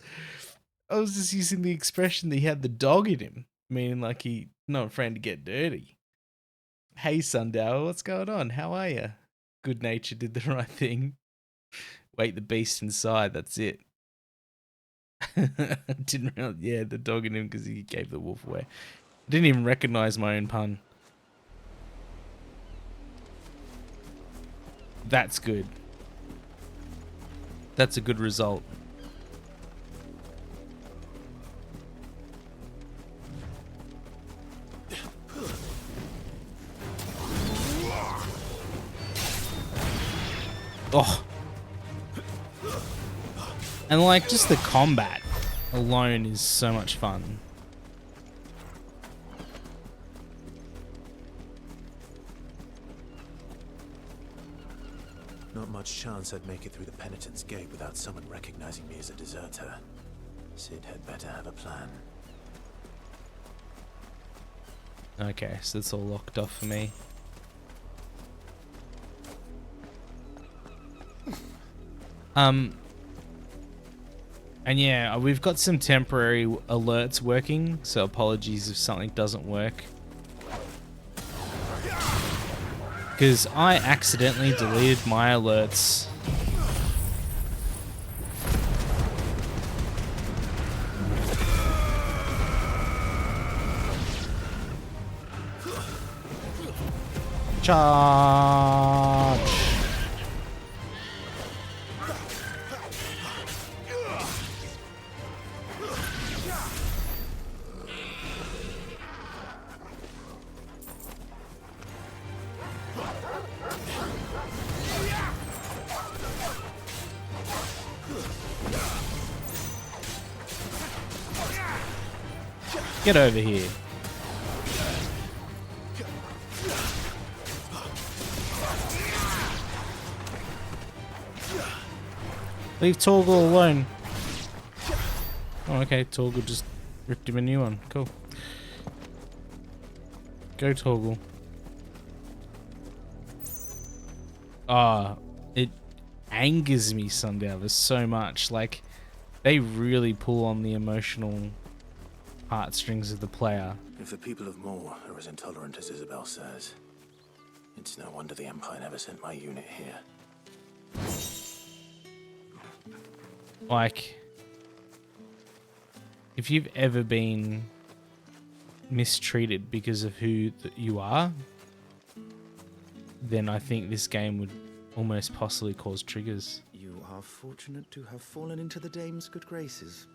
I was just using the expression that he had the dog in him, meaning like he not afraid to get dirty. Hey, Sundown, what's going on? How are you? Good nature did the right thing. Wait the beast inside, that's it. Didn't realize, yeah, the dog in him because he gave the wolf away. I didn't even recognize my own pun. That's good. That's a good result. Oh. And like just the combat alone is so much fun. Not much chance I'd make it through the penitent's gate without someone recognizing me as a deserter. Sid had better have a plan. Okay, so it's all locked off for me. And yeah, we've got some temporary alerts working, so apologies if something doesn't work. Because I accidentally deleted my alerts. Charge! Get over here. Leave Torgal alone. Oh, okay. Torgal just ripped him a new one. Cool. Go, Torgal. Ah, it angers me, Sundowner, so much. Like, they really pull on the emotional heartstrings of the player. If the people of Moor are as intolerant as Isabel says, it's no wonder the Empire never sent my unit here. Like, if you've ever been mistreated because of who you are, then I think this game would almost possibly cause triggers. You are fortunate to have fallen into the dame's good graces,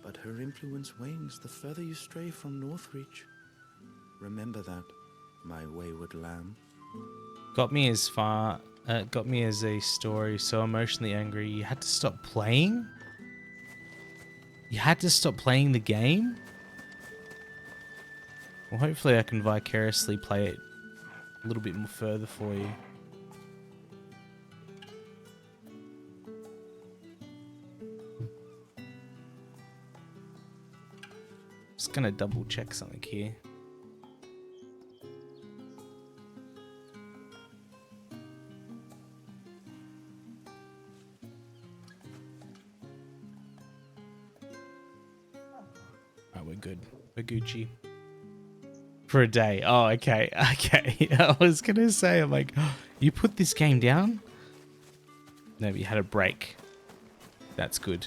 but her influence wanes the further you stray from Northreach. Remember that, my wayward lamb. Got me as a story so emotionally angry you had to stop playing? You had to stop playing the game? Well, hopefully I can vicariously play it a little bit more further for you. Just gonna double check something here. Alright, we're good. We're Gucci. For a day. Oh, okay. Okay. I was gonna say, I'm like, oh, you put this game down? No, you had a break. That's good.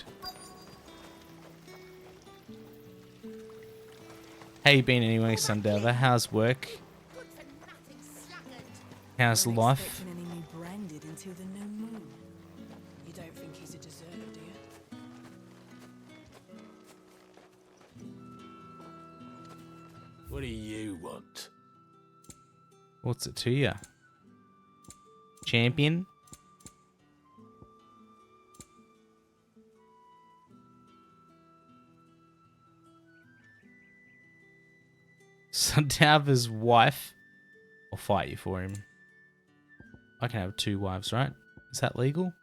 How you been anyway, Sundelver? How's work? How's life? Any new branded until the new moon. You don't think he's a deserter, do you? What do you want? What's it to ya? Champion? Sundelver's wife. I'll fight you for him. I can have 2 wives, right? Is that legal?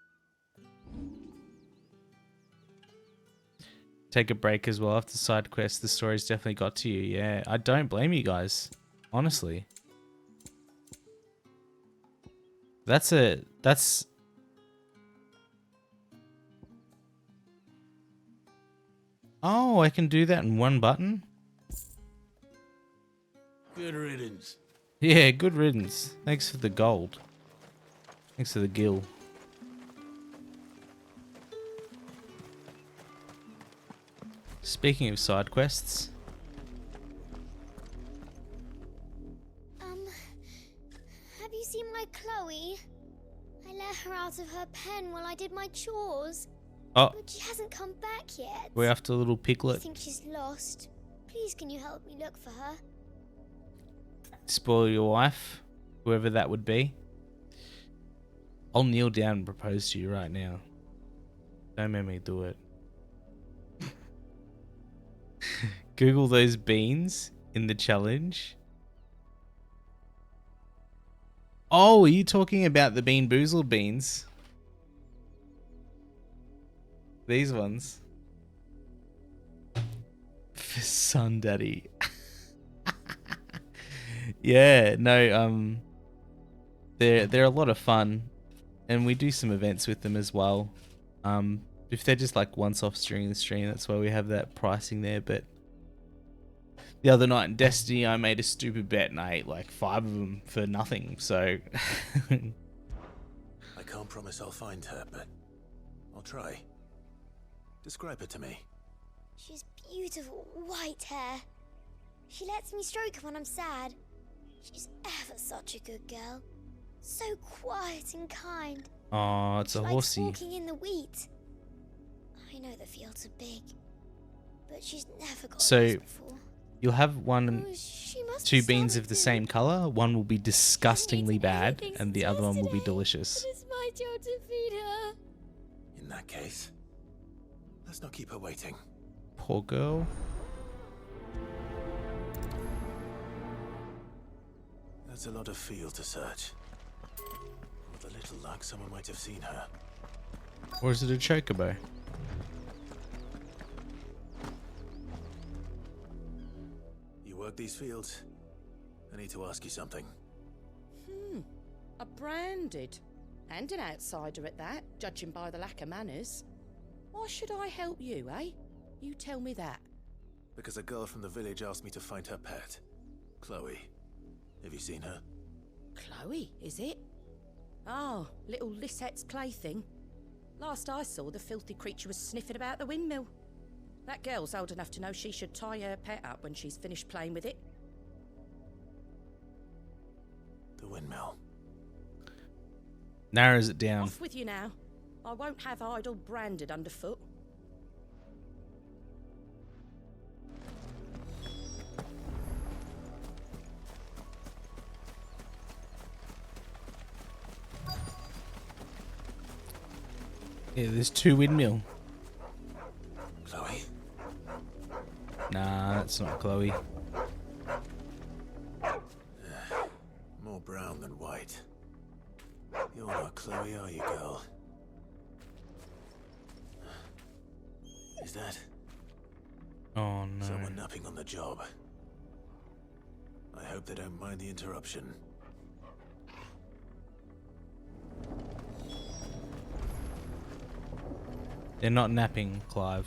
Take a break as well after side quests. The story's definitely got to you. Yeah, I don't blame you guys. Honestly. That's... Oh, I can do that in one button? Good riddance. Yeah, good riddance. Thanks for the gold. Thanks for the gill. Speaking of side quests. Have you seen my Chloe? I let her out of her pen while I did my chores. Oh. But she hasn't come back yet. We're after little I Piglet. think she's lost. Please, can you help me look for her? Spoil your wife, whoever that would be. I'll kneel down and propose to you right now. Don't make me do it. Google those beans in the challenge. Oh, are you talking about the Bean Boozled beans? These ones. For Sun Daddy. Yeah, no, they're a lot of fun, and we do some events with them as well. If they're just like once-offs during the stream, that's why we have that pricing there. But the other night in Destiny, I made a stupid bet and I ate like 5 of them for nothing. So I can't promise I'll find her, but I'll try. Describe her to me. She's beautiful white hair. She lets me stroke her when I'm sad. She's ever such a good girl. So quiet and kind. Oh, it's a She likes horsey. walking in the wheat. I know the fields are big, but she's never got So lost before. you'll have one, Oh, she must two be beans of the same color. One will be disgustingly bad, and the other one will be delicious. It's my job to feed her. In that case, let's not keep her waiting. Poor girl. That's a lot of field to search. With a little luck, someone might have seen her. Or is it a chocobo? You work these fields? I need to ask you something. A branded. And an outsider at that, judging by the lack of manners. Why should I help you, eh? You tell me that. Because a girl from the village asked me to find her pet, Chloe. Have you seen her? Chloe, is it? Oh, little Lisette's plaything. Last I saw, the filthy creature was sniffing about the windmill. That girl's old enough to know she should tie her pet up when she's finished playing with it. The windmill. Narrows it down. Off with you now. I won't have idle branded underfoot. Yeah, there's two windmill. Chloe? Nah, that's not Chloe. More brown than white. You're not Chloe, are you, girl? Is that Oh no. someone napping on the job? I hope they don't mind the interruption. They're not napping, Clive.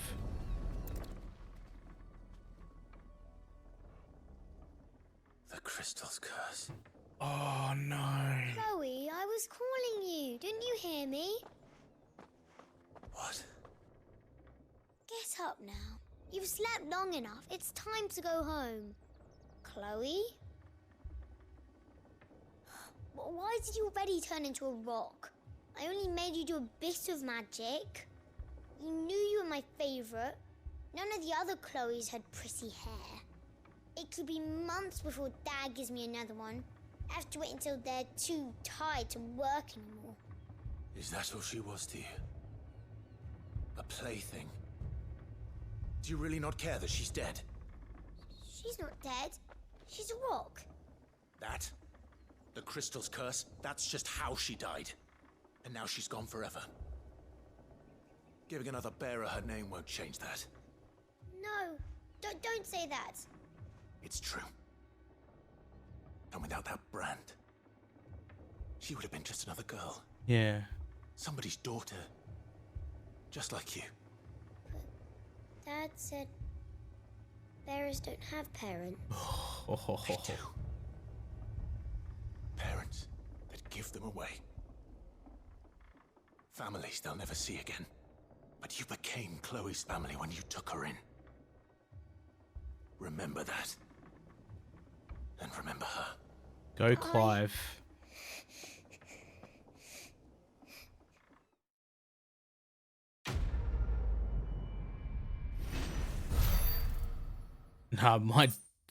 The crystal's curse. Oh no. Chloe, I was calling you. Didn't you hear me? What? Get up now. You've slept long enough. It's time to go home. Chloe? Why did you already turn into a rock? I only made you do a bit of magic. You knew you were my favorite. None of the other Chloes had pretty hair. It could be months before Dad gives me another one. I have to wait until they're too tired to work anymore. Is that all she was to you? A plaything? Do you really not care that she's dead? She's not dead. She's a rock. That? The crystal's curse? That's just how she died. And now she's gone forever. Giving another bearer her name won't change that. No, don't say that. It's true. And without that brand, she would have been just another girl. Yeah. Somebody's daughter. Just like you. Dad said bearers don't have parents. They do. Parents that give them away. Families they'll never see again. But you became Chloe's family when you took her in. Remember that. And remember her. Go, Clive. Nah,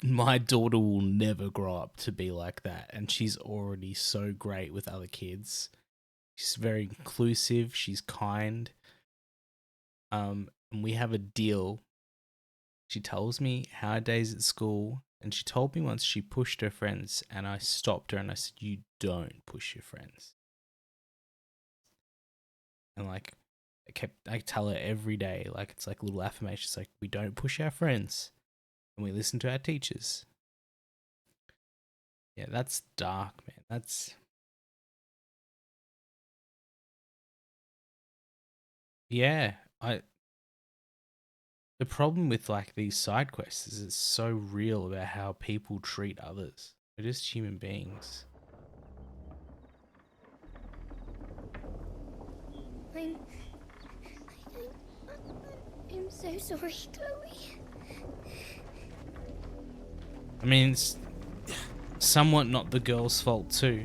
my daughter will never grow up to be like that, and she's already so great with other kids. She's very inclusive, she's kind. And we have a deal. She tells me how her days at school, and she told me once she pushed her friends, and I stopped her and I said, "You don't push your friends." And like, I tell her every day, like it's like little affirmations, like we don't push our friends. And we listen to our teachers. Yeah, that's dark, man. That's... Yeah, the problem with like these side quests is it's so real about how people treat others. They're just human beings. I'm so sorry, Chloe. I mean, somewhat not the girl's fault too,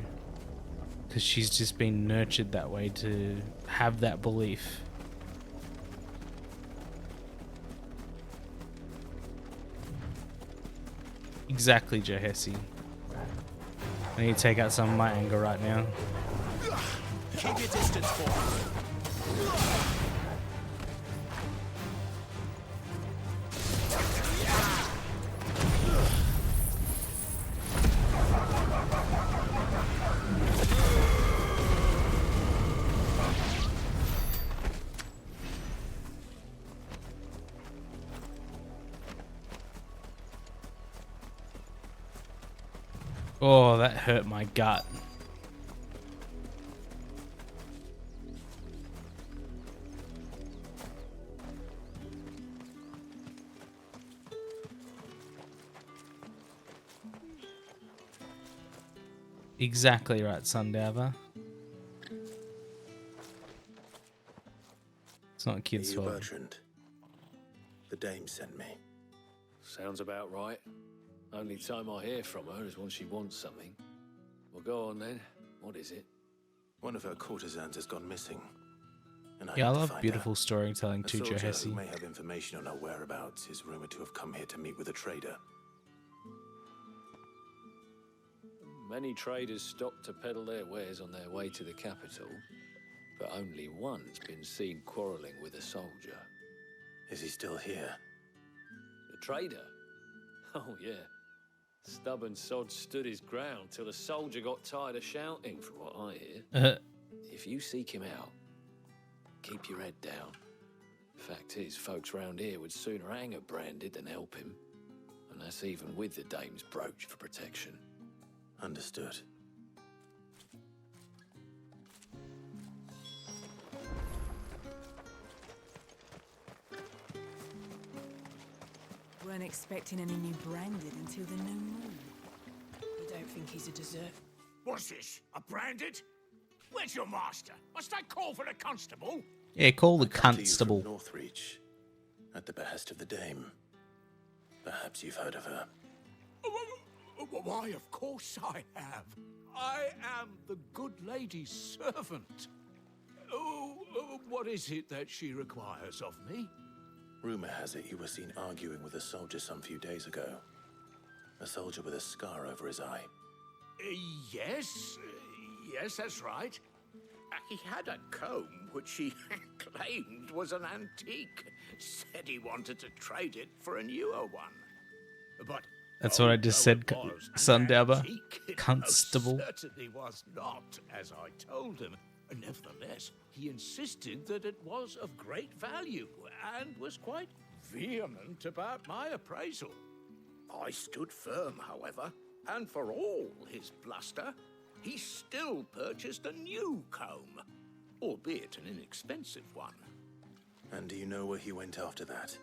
because she's just been nurtured that way to have that belief. Exactly, Johesi. I need to take out some of my anger right now. Keep your distance, boy. Oh, that hurt my gut. Exactly right, Sundowner. It's not a kid's fault. Bertrand? The dame sent me. Sounds about right. Only time I hear from her is when she wants something. Well, go on then. What is it? One of her courtesans has gone missing. And Yeah, I need to love find beautiful her. storytelling too, A soldier Johesi. who may have information on her whereabouts is rumored to have come here to meet with a trader. Many traders stop to peddle their wares on their way to the capital, but only one's been seen quarrelling with a soldier. Is he still here? The trader? Oh, yeah. Stubborn sod stood his ground till the soldier got tired of shouting, from what I hear. If you seek him out, keep your head down. Fact is, folks round here would sooner hang a branded than help him. And that's even with the dame's brooch for protection. Understood. Weren't expecting any new branded until the new moon. You don't think he's a dessert? What's this? A branded? Where's your master? Must I call for the constable? Yeah, call the Come to you from constable. Northreach, at the behest of the dame. Perhaps you've heard of her. Why, of course I have. I am the good lady's servant. What is it that she requires of me? Rumor has it you were seen arguing with a soldier some few days ago. A soldier with a scar over his eye. Yes, that's right. He had a comb which he claimed was an antique. Said he wanted to trade it for a newer one. But That's what I just said, Sundowner. it Constable. most certainly was not, as I told him. Nevertheless, he insisted that it was of great value and was quite vehement about my appraisal. I stood firm, however, and for all his bluster, he still purchased a new comb, albeit an inexpensive one. And do you know where he went after that?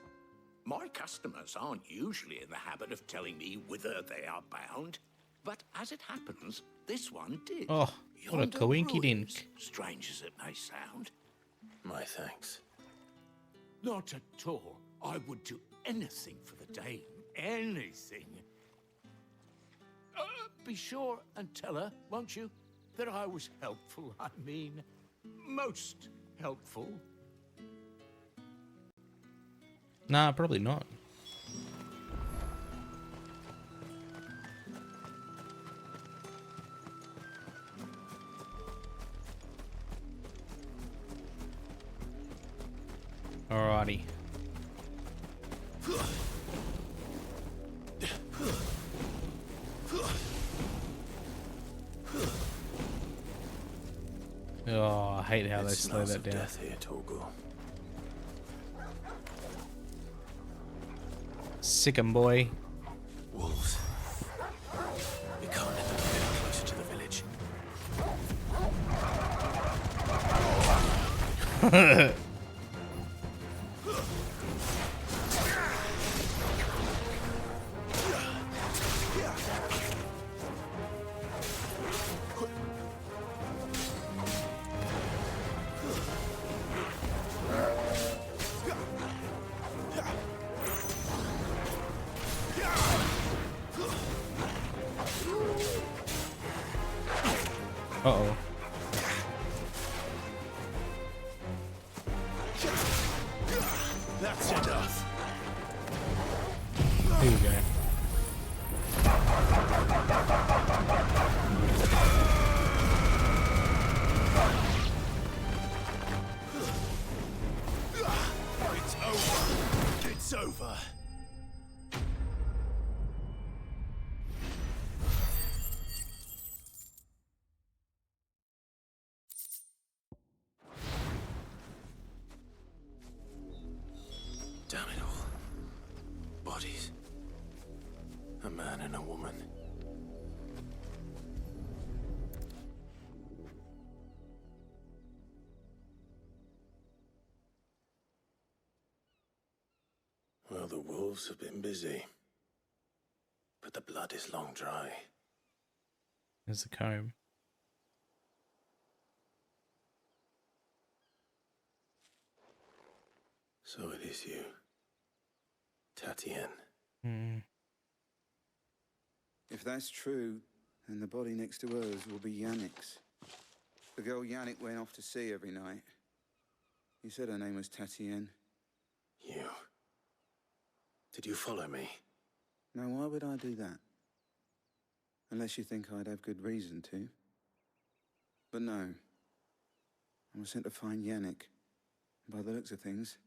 My customers aren't usually in the habit of telling me whither they are bound, but as it happens, this one did. Oh, what a Yonder coinky ruins, dink. strange as it may sound. My thanks. Not at all. I would do anything for the dame. Anything. Be sure and tell her, won't you, that I was helpful. I mean, most helpful. Nah, probably not. Alrighty. Oh, I hate how they slow that down. Death here, Torgal. Sick 'em, boy. Wolves. We can't let them get any closer to the village. Uh-oh. That's enough. Here you go. It's over. It's over. Damn it all. Bodies. A man and a woman. Well, the wolves have been busy. But the blood is long dry. There's the comb. So it is you, Tatienne. Hmm. If that's true, then the body next to hers will be Yannick's. The girl Yannick went off to see every night. You said her name was Tatienne. You. Did you follow me? Now, why would I do that? Unless you think I'd have good reason to. But no. I was sent to find Yannick. By the looks of things,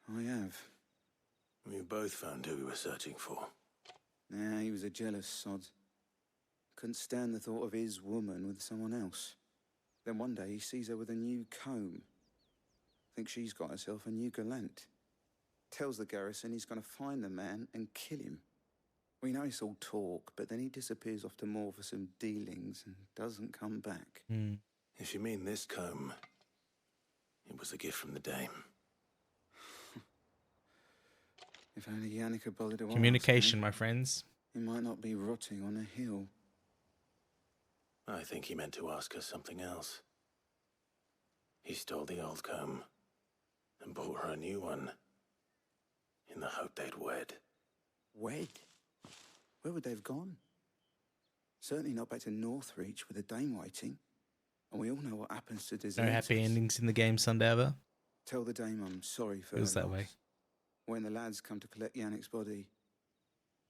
I have. We both found who we were searching for. Nah, he was a jealous sod. Couldn't stand the thought of his woman with someone else. Then one day he sees her with a new comb. Thinks she's got herself a new gallant. Tells the garrison he's going to find the man and kill him. We know it's all talk, but then he disappears off to Moor for some dealings and doesn't come back. If you mean this comb, it was a gift from the dame. If only Yannick had bothered to ask, Communication, my friends. He might not be rotting on a hill. I think he meant to ask her something else. He stole the old comb and bought her a new one in the hope they'd wed. Wed? Where would they have gone? Certainly not back to Northreach with a dame waiting. And we all know what happens to No deserters. happy endings in the game, Sundava. Tell the dame I'm sorry for Feels her that loss. way. When the lads come to collect Yannick's body,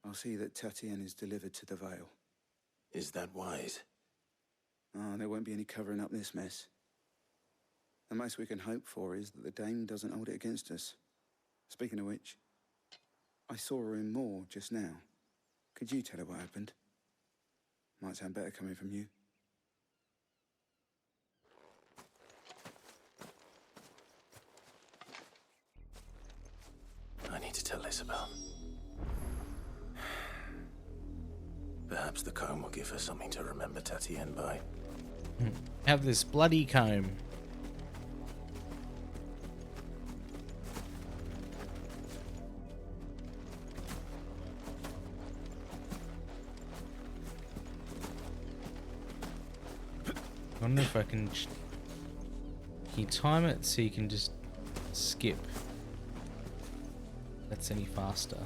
I'll see that Tatienne is delivered to the Vale. Is that wise? Oh, there won't be any covering up this mess. The most we can hope for is that the dame doesn't hold it against us. Speaking of which, I saw her in Moor just now. Could you tell her what happened? Might sound better coming from you. I need to tell Isabel. Perhaps the comb will give her something to remember Tatienne by. Have this bloody comb. I wonder if I can... Can you time it so you can just skip? That's any faster.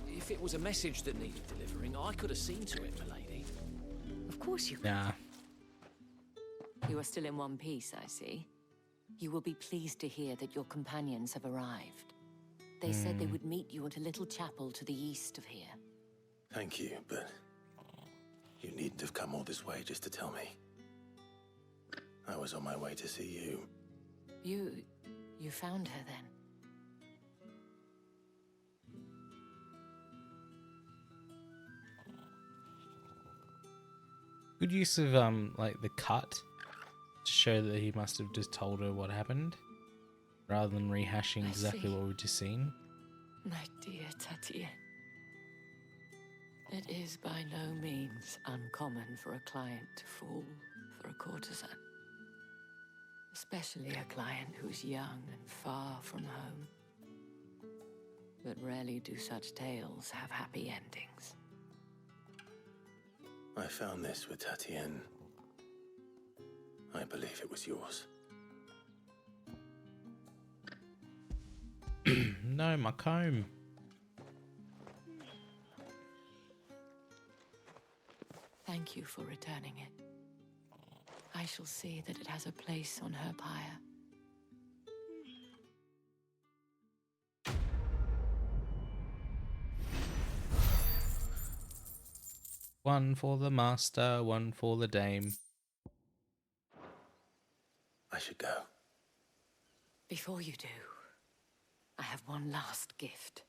If it was a message that needed delivering, I could have seen to it, milady. Of course you could. Nah. You are still in one piece, I see. You will be pleased to hear that your companions have arrived. They said they would meet you at a little chapel to the east of here. Thank you, but you needn't have come all this way just to tell me. I was on my way to see you. You found her then? Good use of like the cut to show that he must have just told her what happened, rather than rehashing exactly what we've just seen. My dear Tatienne. It is by no means uncommon for a client to fall for a courtesan. Especially a client who's young and far from home. but rarely do such tales have happy endings. I found this with Tatienne. I believe it was yours. No, my comb. Thank you for returning it. I shall see that it has a place on her pyre. One for the master, one for the dame. I should go. Before you do, I have one last gift.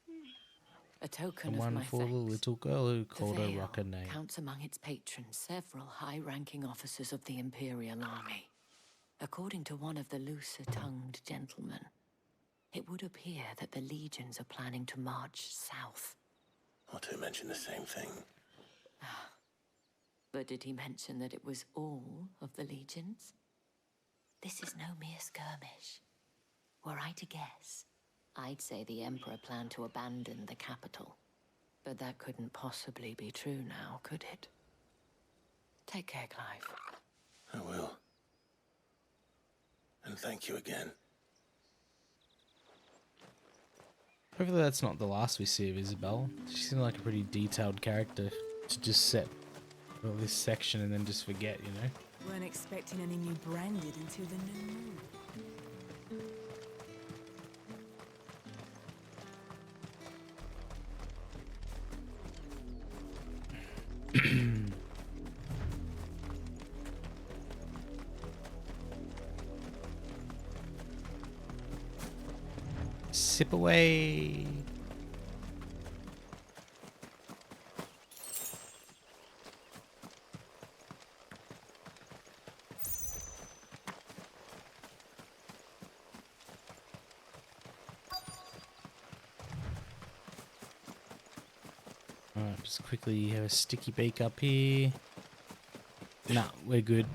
A token And of one my for thanks. the little girl who The called her Veil rock a name. counts among its patrons several high-ranking officers of the Imperial Army. According to one of the looser-tongued gentlemen, it would appear that the legions are planning to march south. Not to mention the same thing. But did he mention that it was all of the legions? This is no mere skirmish. Were I to guess, I'd say the Emperor planned to abandon the capital. But that couldn't possibly be true now, could it? Take care, Clive. I will. And thank you again. Hopefully that's not the last we see of Isabel. She seemed like a pretty detailed character to just set all this section and then just forget, you know? Weren't expecting any new branded until the new moon. Sip away. Alright, just quickly have a sticky bake up here. Nah, we're good.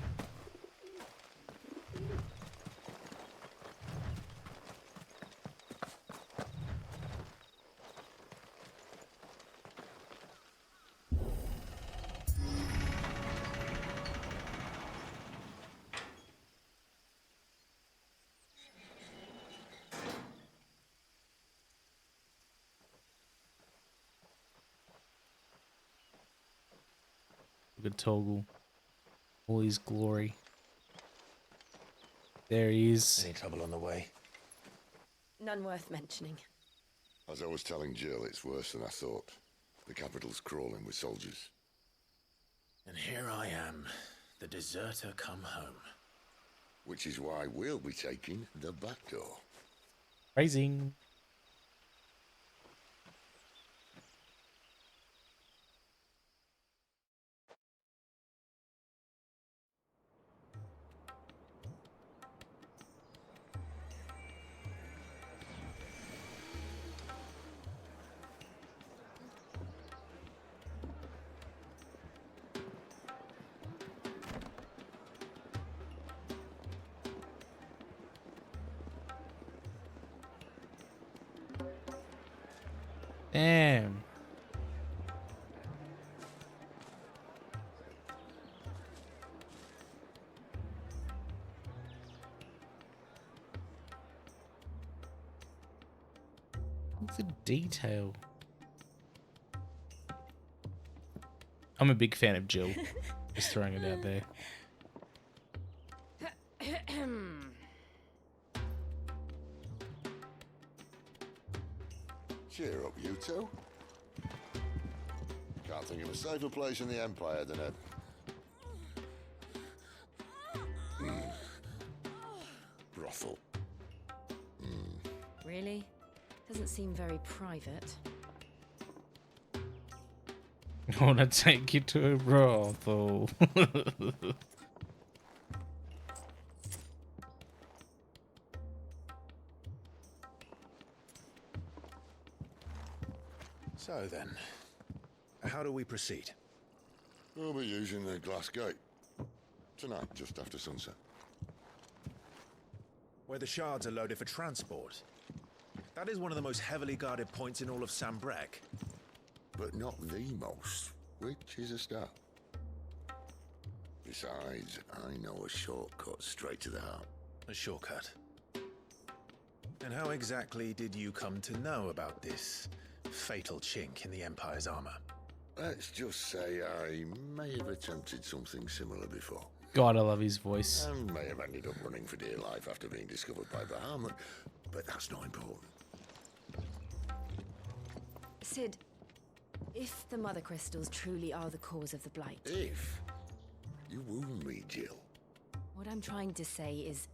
Look at Toggle. All his glory. There he is. Any trouble on the way? None worth mentioning. As I was telling Jill, it's worse than I thought. The capital's crawling with soldiers. And here I am, the deserter come home. Which is why we'll be taking the back door. Raising. Damn. Look at the detail. I'm a big fan of Jill. Just throwing it out there. Cheer up, you two. Can't think of a safer place in the Empire than a... brothel. Really? Doesn't seem very private. I want to take you to a brothel. So then, how do we proceed? We'll be using the glass gate. Tonight, just after sunset. Where the shards are loaded for transport. That is one of the most heavily guarded points in all of Sambrek. But not the most, which is a start. Besides, I know a shortcut straight to the heart. A shortcut? And how exactly did you come to know about this fatal chink in the Empire's armor? Let's just say I may have attempted something similar before. God, I love his voice. And may have ended up running for dear life after being discovered by Bahamut, but that's not important. Sid, if the Mother Crystals truly are the cause of the Blight... If? You wound me, Jill. What I'm trying to say is,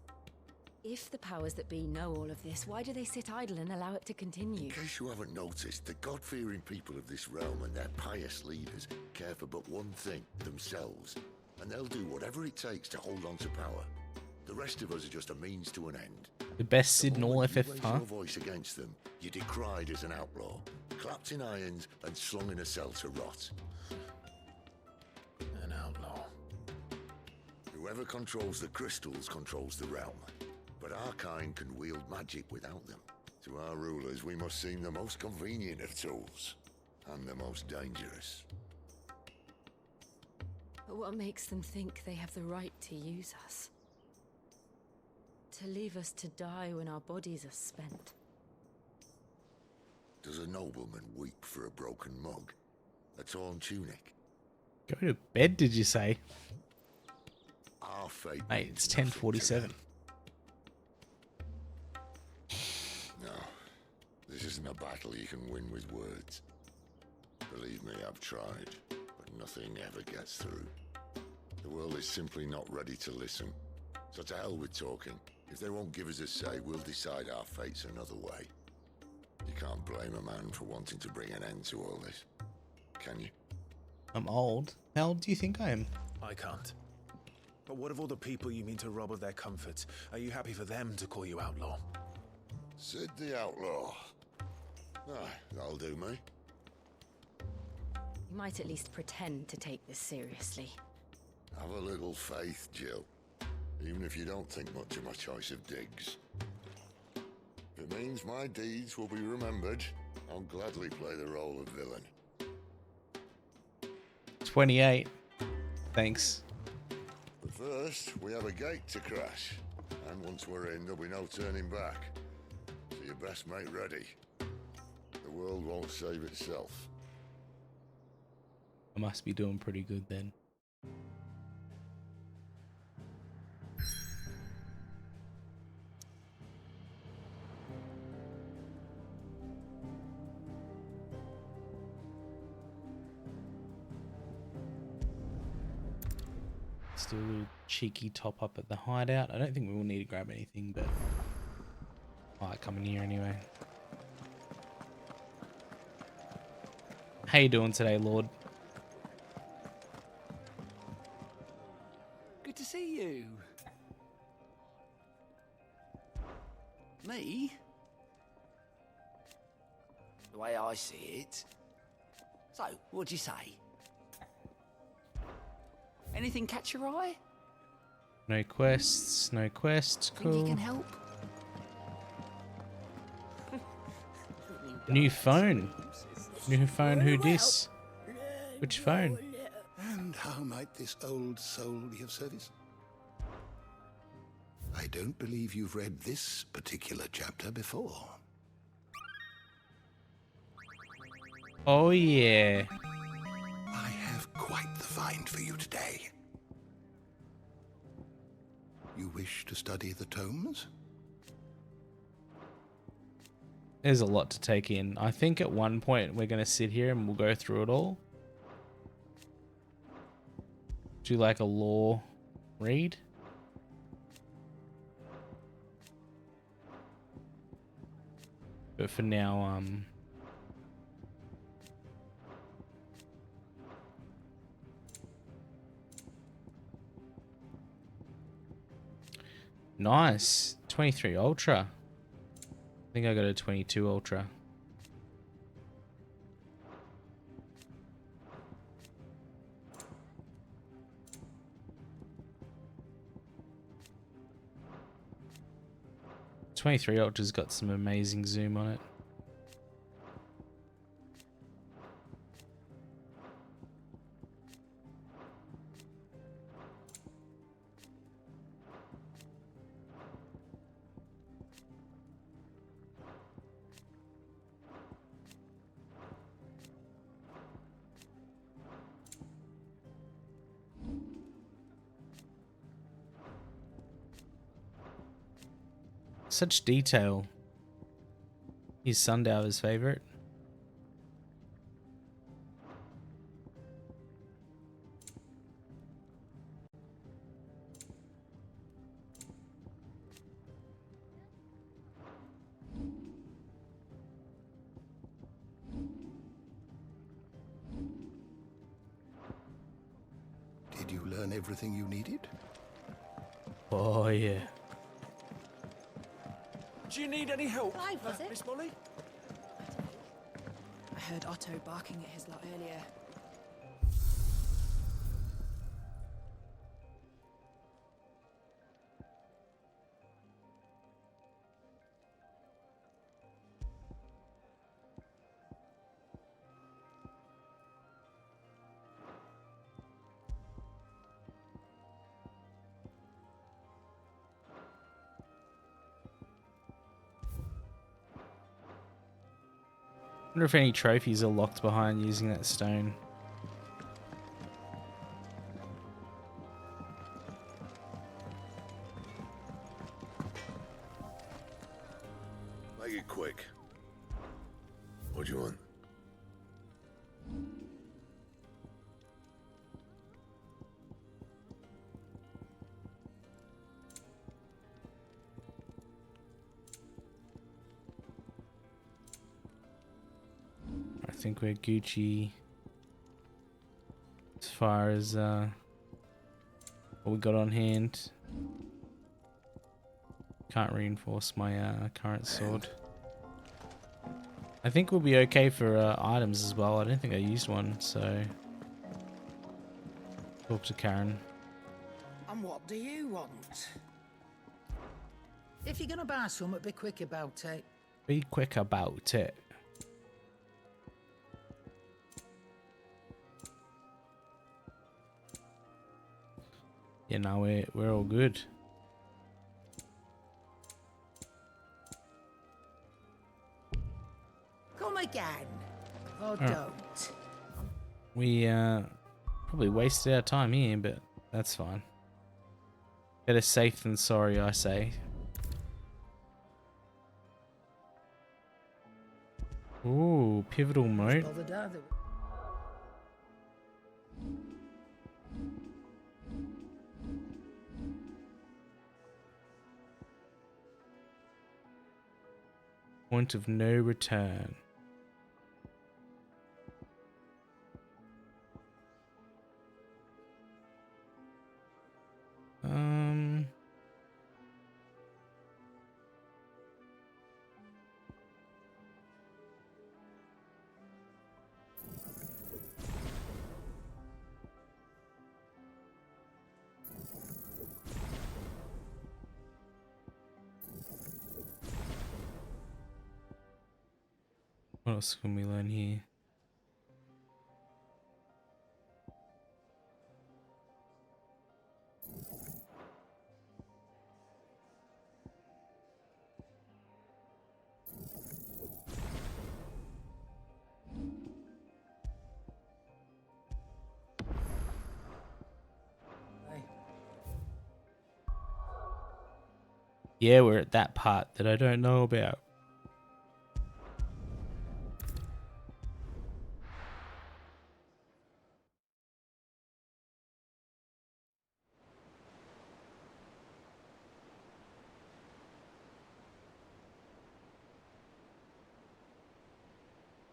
if the powers that be know all of this, why do they sit idle and allow it to continue? In case you haven't noticed, the God-fearing people of this realm and their pious leaders care for but one thing, themselves. And they'll do whatever it takes to hold on to power. The rest of us are just a means to an end. The best Sid in all FF, You raise huh? your voice against them, you're decried as an outlaw, clapped in irons and slung in a cell to rot. An outlaw. Whoever controls the crystals controls the realm. But our kind can wield magic without them. To our rulers, we must seem the most convenient of tools. And the most dangerous. But what makes them think they have the right to use us? To leave us to die when our bodies are spent? Does a nobleman weep for a broken mug? A torn tunic? Go to bed, did you say? Our fate. Mate, it's 10:47. No, this isn't a battle you can win with words. Believe me, I've tried, but nothing ever gets through. The world is simply not ready to listen. So to hell with talking. If they won't give us a say, we'll decide our fates another way. You can't blame a man for wanting to bring an end to all this, can you? I'm old. How old do you think I am? I can't. But what of all the people you mean to rob of their comforts? Are you happy for them to call you outlaw? Sid the Outlaw. Ah, that'll do me. You might at least pretend to take this seriously. Have a little faith, Jill. Even if you don't think much of my choice of digs. If it means my deeds will be remembered, I'll gladly play the role of villain. 28. Thanks. But first, we have a gate to crash. And once we're in, there'll be no turning back. So you best make ready. The world won't save itself. I must be doing pretty good then. Still a little cheeky top up at the hideout. I don't think we will need to grab anything, but I might come in here anyway. How you doing today, Lord? Good to see you. Me? The way I see it. So, what'd you say? Anything catch your eye? No quests, no quests. Cool. Think you can help? New phone. New phone, who dis? Which phone? And how might this old soul be of service? I don't believe you've read this particular chapter before. Oh yeah. I have quite the find for you today. You wish to study the tomes? There's a lot to take in. I think at one point we're going to sit here and we'll go through it all. Do like a lore read. But for now, nice. 23 Ultra. I think I got a 22 Ultra. 23 Ultra's got some amazing zoom on it. Such detail. He's Sundowner's favorite. Did you learn everything you needed? Oh yeah. Do you need any help, Clive, was it? Miss Molly? I heard Otto barking at his lot earlier. I wonder if any trophies are locked behind using that stone. Make it quick. What do you want? I think we're Gucci as far as what we got on hand. Can't reinforce my current sword. I think we'll be okay for items as well. I don't think I used one, so talk to Karen. And what do you want? If you're gonna buy something, be quick about it. Be quick about it. Yeah, now we're all good. Come again. Or don't. We probably wasted our time here, but that's fine. Better safe than sorry, I say. Ooh, pivotal moat. Point of no return. What else can we learn here? Yeah, we're at that part that I don't know about.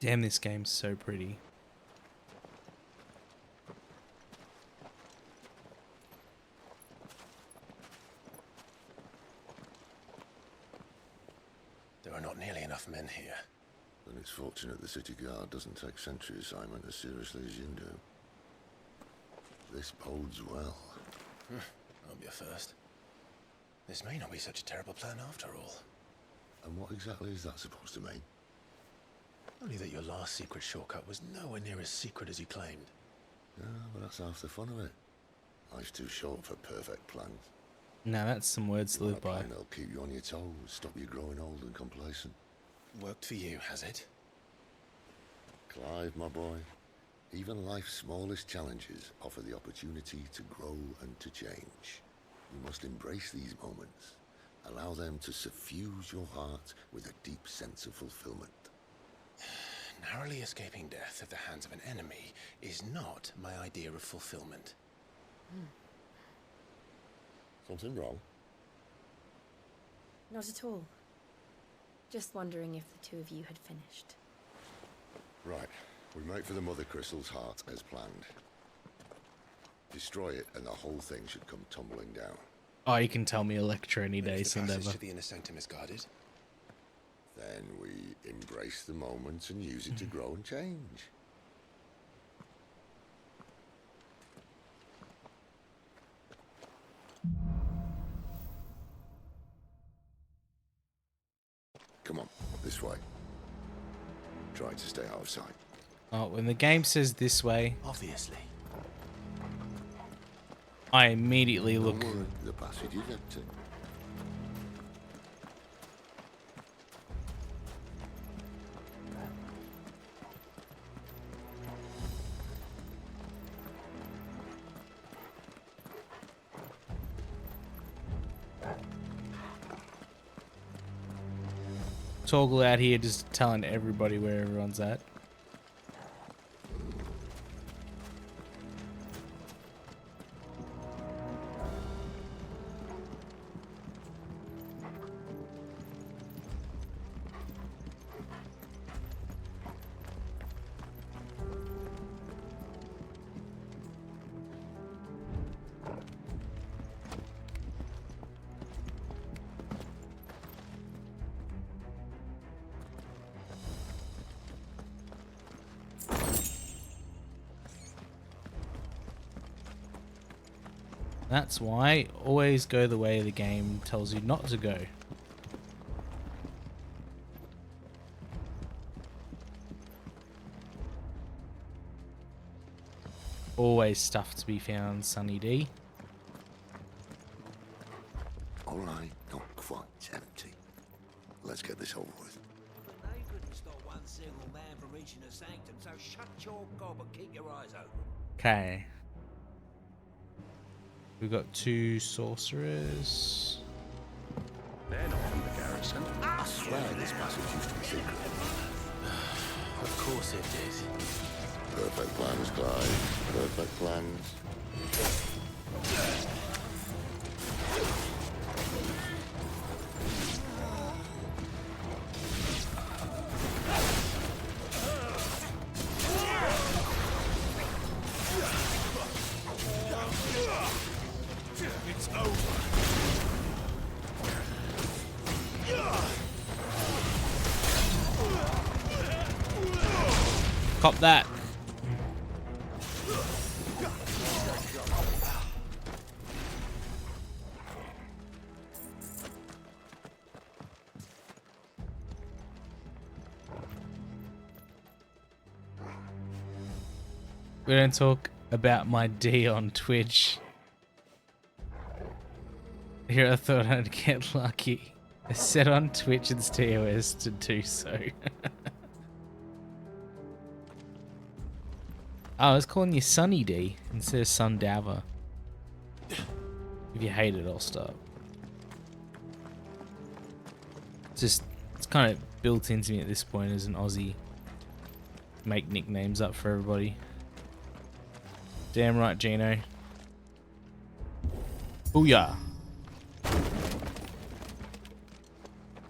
Damn, this game's so pretty. There are not nearly enough men here. Then it's fortunate the city guard doesn't take sentry assignment as seriously as you do. This bodes well. That'll be a first. This may not be such a terrible plan after all. And what exactly is that supposed to mean? Only that your last secret shortcut was nowhere near as secret as you claimed. Yeah, but that's half the fun of it. Life's too short for perfect plans. Now that's some words to live by. Plan that'll keep you on your toes, stop you growing old and complacent. Worked for you, has it? Clive, my boy, even life's smallest challenges offer the opportunity to grow and to change. You must embrace these moments. Allow them to suffuse your heart with a deep sense of fulfillment. Narrowly escaping death at the hands of an enemy is not my idea of fulfillment. Something wrong? Not at all. Just wondering if the two of you had finished. Right. We make for the Mother Crystal's heart as planned. Destroy it and the whole thing should come tumbling down. Oh, you can tell me Electra any day, If the passage Endeavor. to the inner sanctum is guarded, Then we embrace the moment and use it to grow and change. Come on, this way. Try to stay out of sight. Oh, when the game says this way, obviously. I immediately look. Don't worry, the passage is empty. Toggle out here, just telling everybody where everyone's at. That's why always go the way the game tells you not to go. Always stuff to be found, Sunny D. All right, not quite empty. Let's get this over with. They couldn't stop one single man from reaching the sanctum, so shut your gob and keep your eyes open. Okay. We've got two sorcerers. They're not from the garrison. I swear this passage used to be secret. Of course it did. Perfect plans, Clive. Perfect plans. It's over. Cop that. We don't talk about my D on Twitch. Here I thought I'd get lucky. I said on Twitch it's TOS to do so. Oh, I was calling you Sunny D instead of Sundava. If you hate it, I'll stop. It's kind of built into me at this point as an Aussie. Make nicknames up for everybody. Damn right, Gino. Booyah.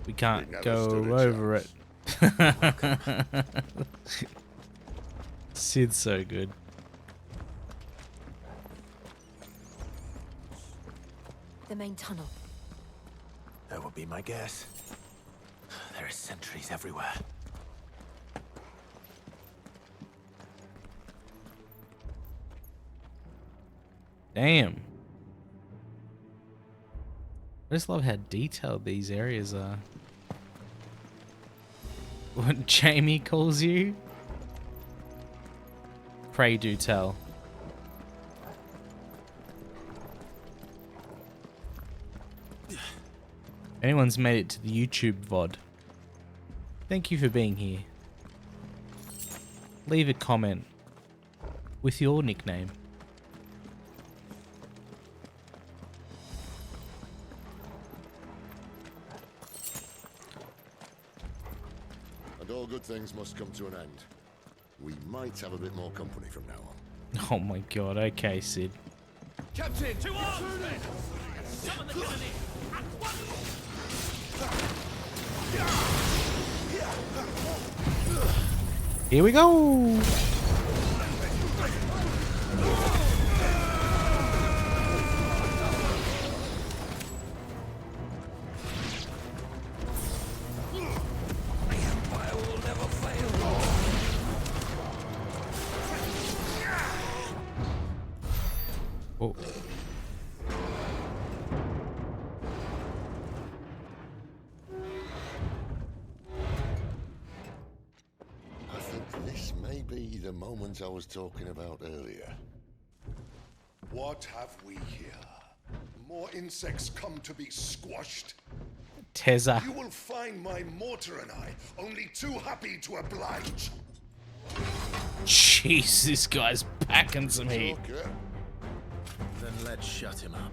We can't go over it. Sid's so good. The main tunnel. That would be my guess. There are sentries everywhere. Damn. I just love how detailed these areas are. what Jamie calls you? Pray do tell. Anyone's made it to the YouTube VOD. Thank you for being here. Leave a comment with your nickname. And all good things must come to an end. We might have a bit more company from now on. Oh my god, okay, Sid. Captain! To arms, men! Summon the cannoneer! At once! Here we go! Oh. I think this may be the moment I was talking about earlier. What have we here? More insects come to be squashed? Teza. You will find my mortar and I only too happy to oblige. Jeez, this guy's packing some heat. Then let's shut him up.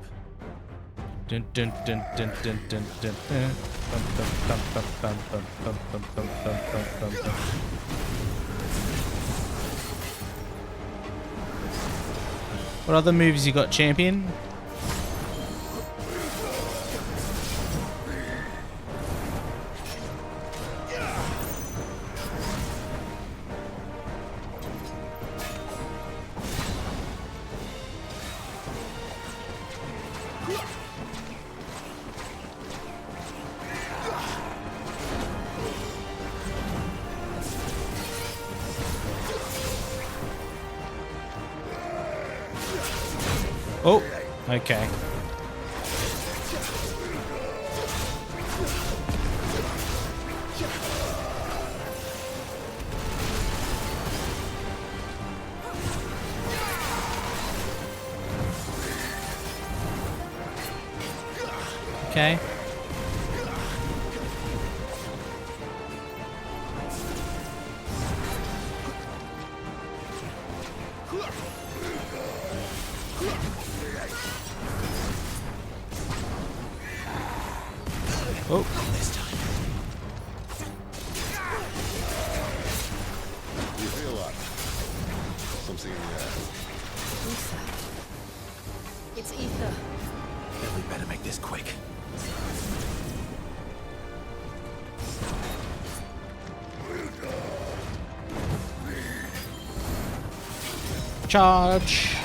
Dun dun dun dun dun dun dun dun. Bum, bum, bum, bum, bum, bum, bum, bum, bum, bum, bum, bum, bum. What other moves you got, champion? Oh, okay. Okay. Oh. You feel that? Something in the air. It's ether. Then we better make this quick. Charge.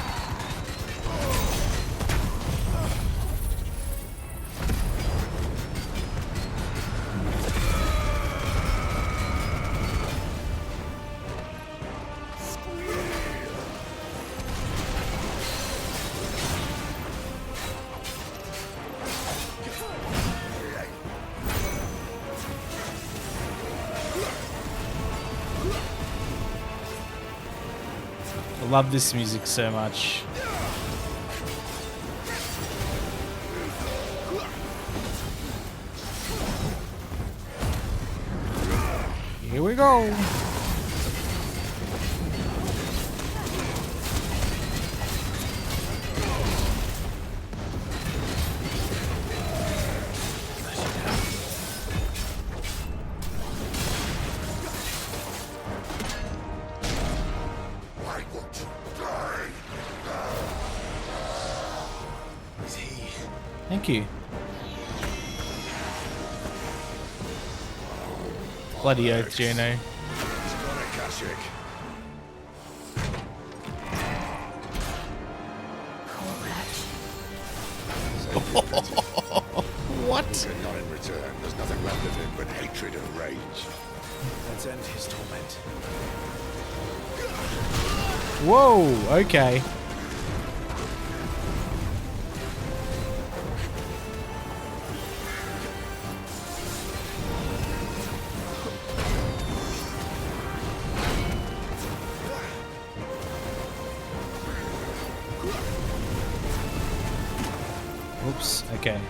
I love this music so much. Here we go. Thank you. Bloody oath, Juno. What? Not in return. There's nothing left of him but hatred and rage. Let's end his torment. Whoa, okay. Oops, okay.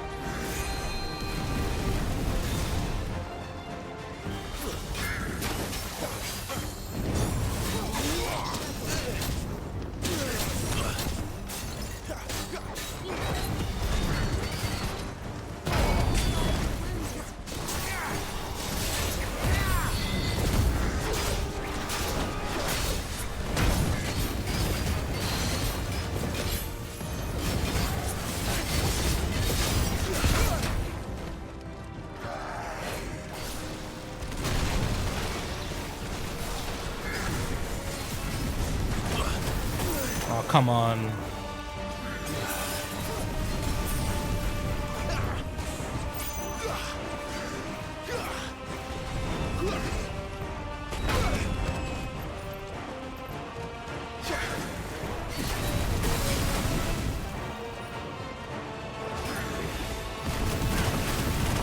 Oh, come on.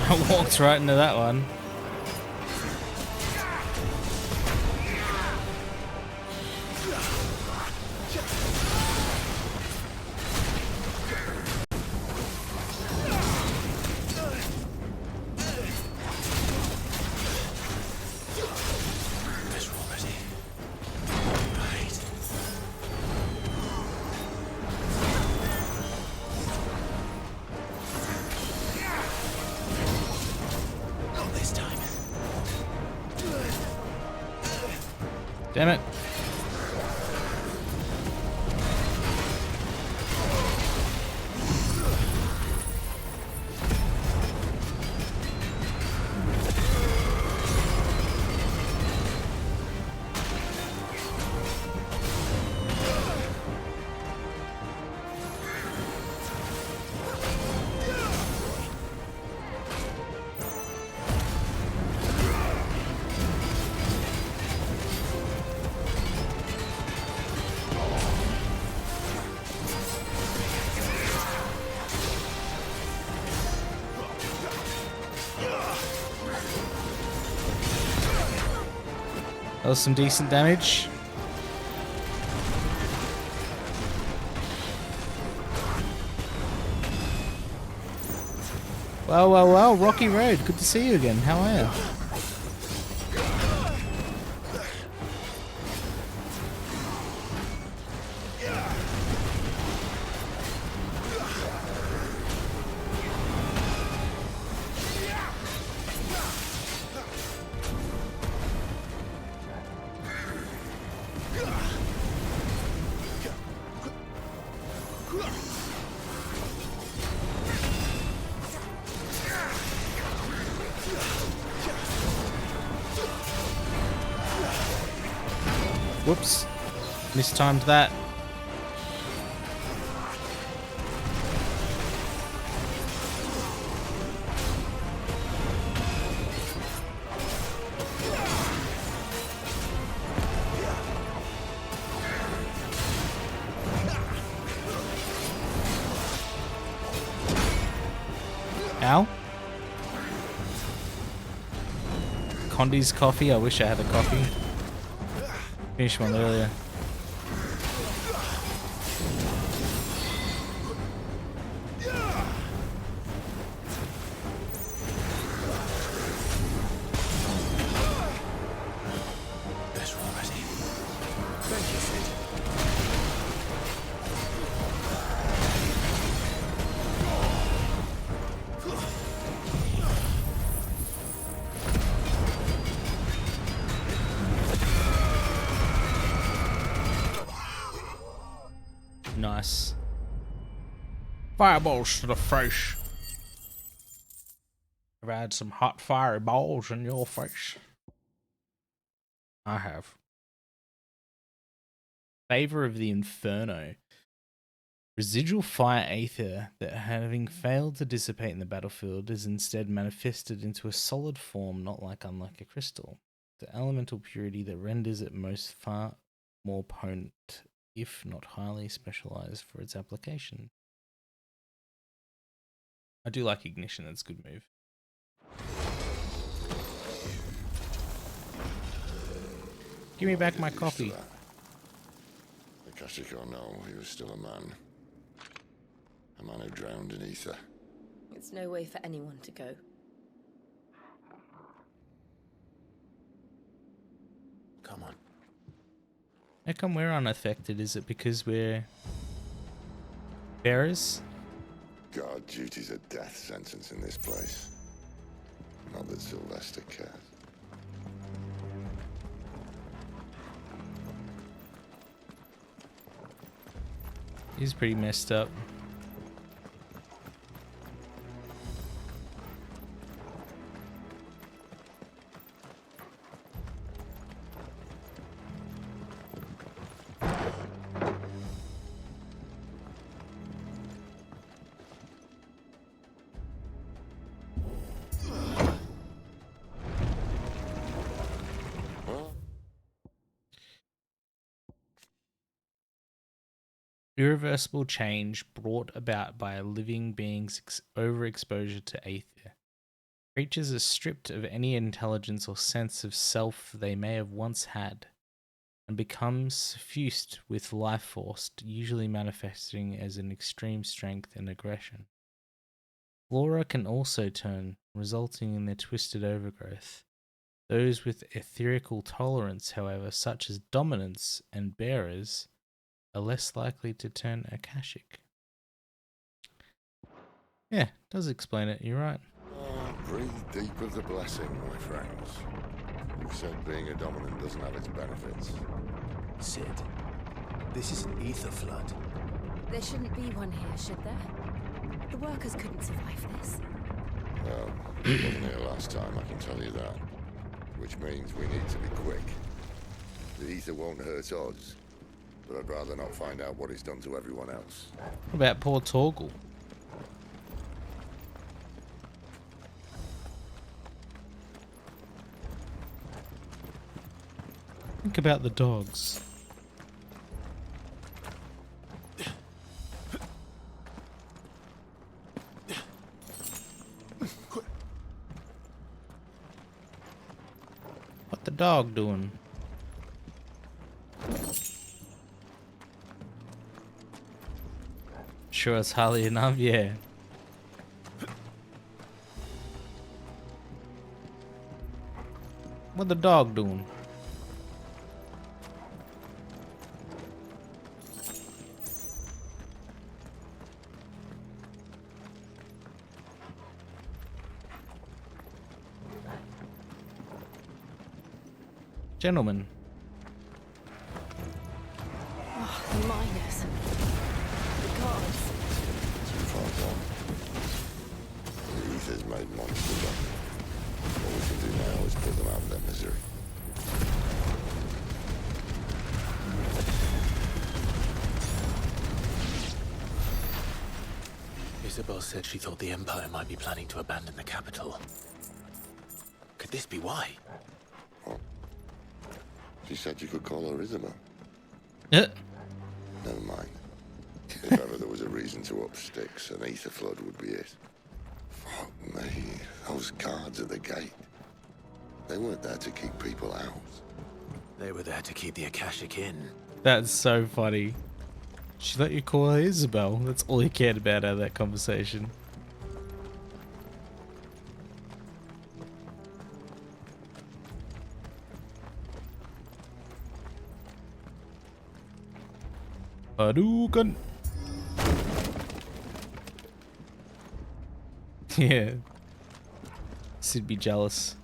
I walked right into that one. Damn it. That was some decent damage. Well, well, well, Rocky Road. Good to see you again. How are you? Whoops. Mistimed that. Ow. Condi's coffee. I wish I had a coffee. Finished one earlier. Nice. Fireballs to the face. I've had some hot fireballs in your face. I have. Favor of the Inferno. Residual fire aether that, having failed to dissipate in the battlefield, is instead manifested into a solid form not unlike a crystal. The elemental purity that renders it most far more potent, if not highly specialized for its application. I do like Ignition, that's a good move. Give me back my coffee. The Kashiko know he was still a man. A man who drowned in ether. It's no way for anyone to go. Come on. How come we're unaffected? Is it because we're bearers? Guard duty's a death sentence in this place. Not that Sylvester cares. He's pretty messed up. Irreversible change brought about by a living being's overexposure to aether. Creatures are stripped of any intelligence or sense of self they may have once had, and become suffused with life force, usually manifesting as an extreme strength and aggression. Flora can also turn, resulting in their twisted overgrowth. Those with etherical tolerance, however, such as dominance and bearers, are less likely to turn akashic. Yeah, does explain it, you're right. Breathe deep of the blessing, my friends. You said being a dominant doesn't have its benefits. Sid, this is an ether flood. There shouldn't be one here, should there? The workers couldn't survive this. Well, it wasn't here last time, I can tell you that. Which means we need to be quick. The ether won't hurt us, but I'd rather not find out what it's done to everyone else. What about poor Torgal? Think about the dogs. What the dog doing? Sure, it's highly enough, yeah. What the dog doing? Gentlemen. Oh, the miners. The gods. Too far gone. The ether's made monsters of them. All we can do now is put them out of their misery. Isabel said she thought the Empire might be planning to abandon the capital. Could this be why? What? She said you could call her Isabel. Never mind. If ever there was a reason to up sticks, an ether flood would be it. Fuck me. Those guards at the gate. They weren't there to keep people out. They were there to keep the Akashic in. That's so funny. She let you call her Isabel. That's all he cared about out of that conversation. Hadouken! Yeah. Sid be jealous.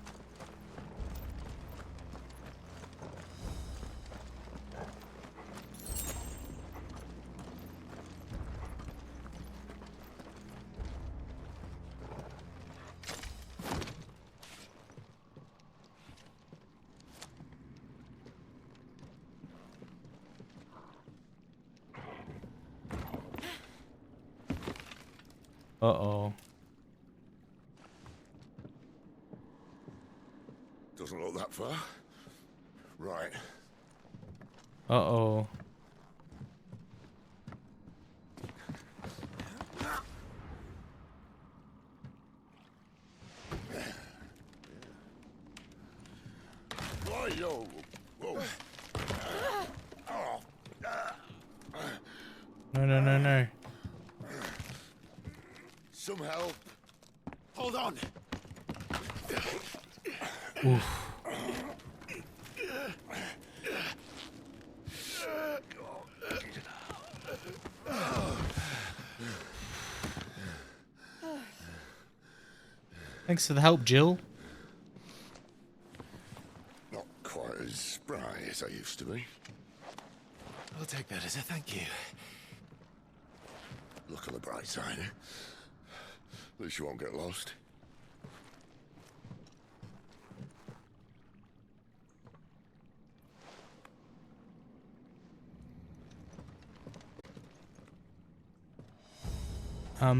Uh-oh. Doesn't look that far. Right. Uh-oh. Yo. Whoa. No. Some help. Hold on. Oof. Thanks for the help, Jill. Not quite as spry as I used to be. I'll take that as a thank you. Look on the bright side, eh? At least you won't get lost.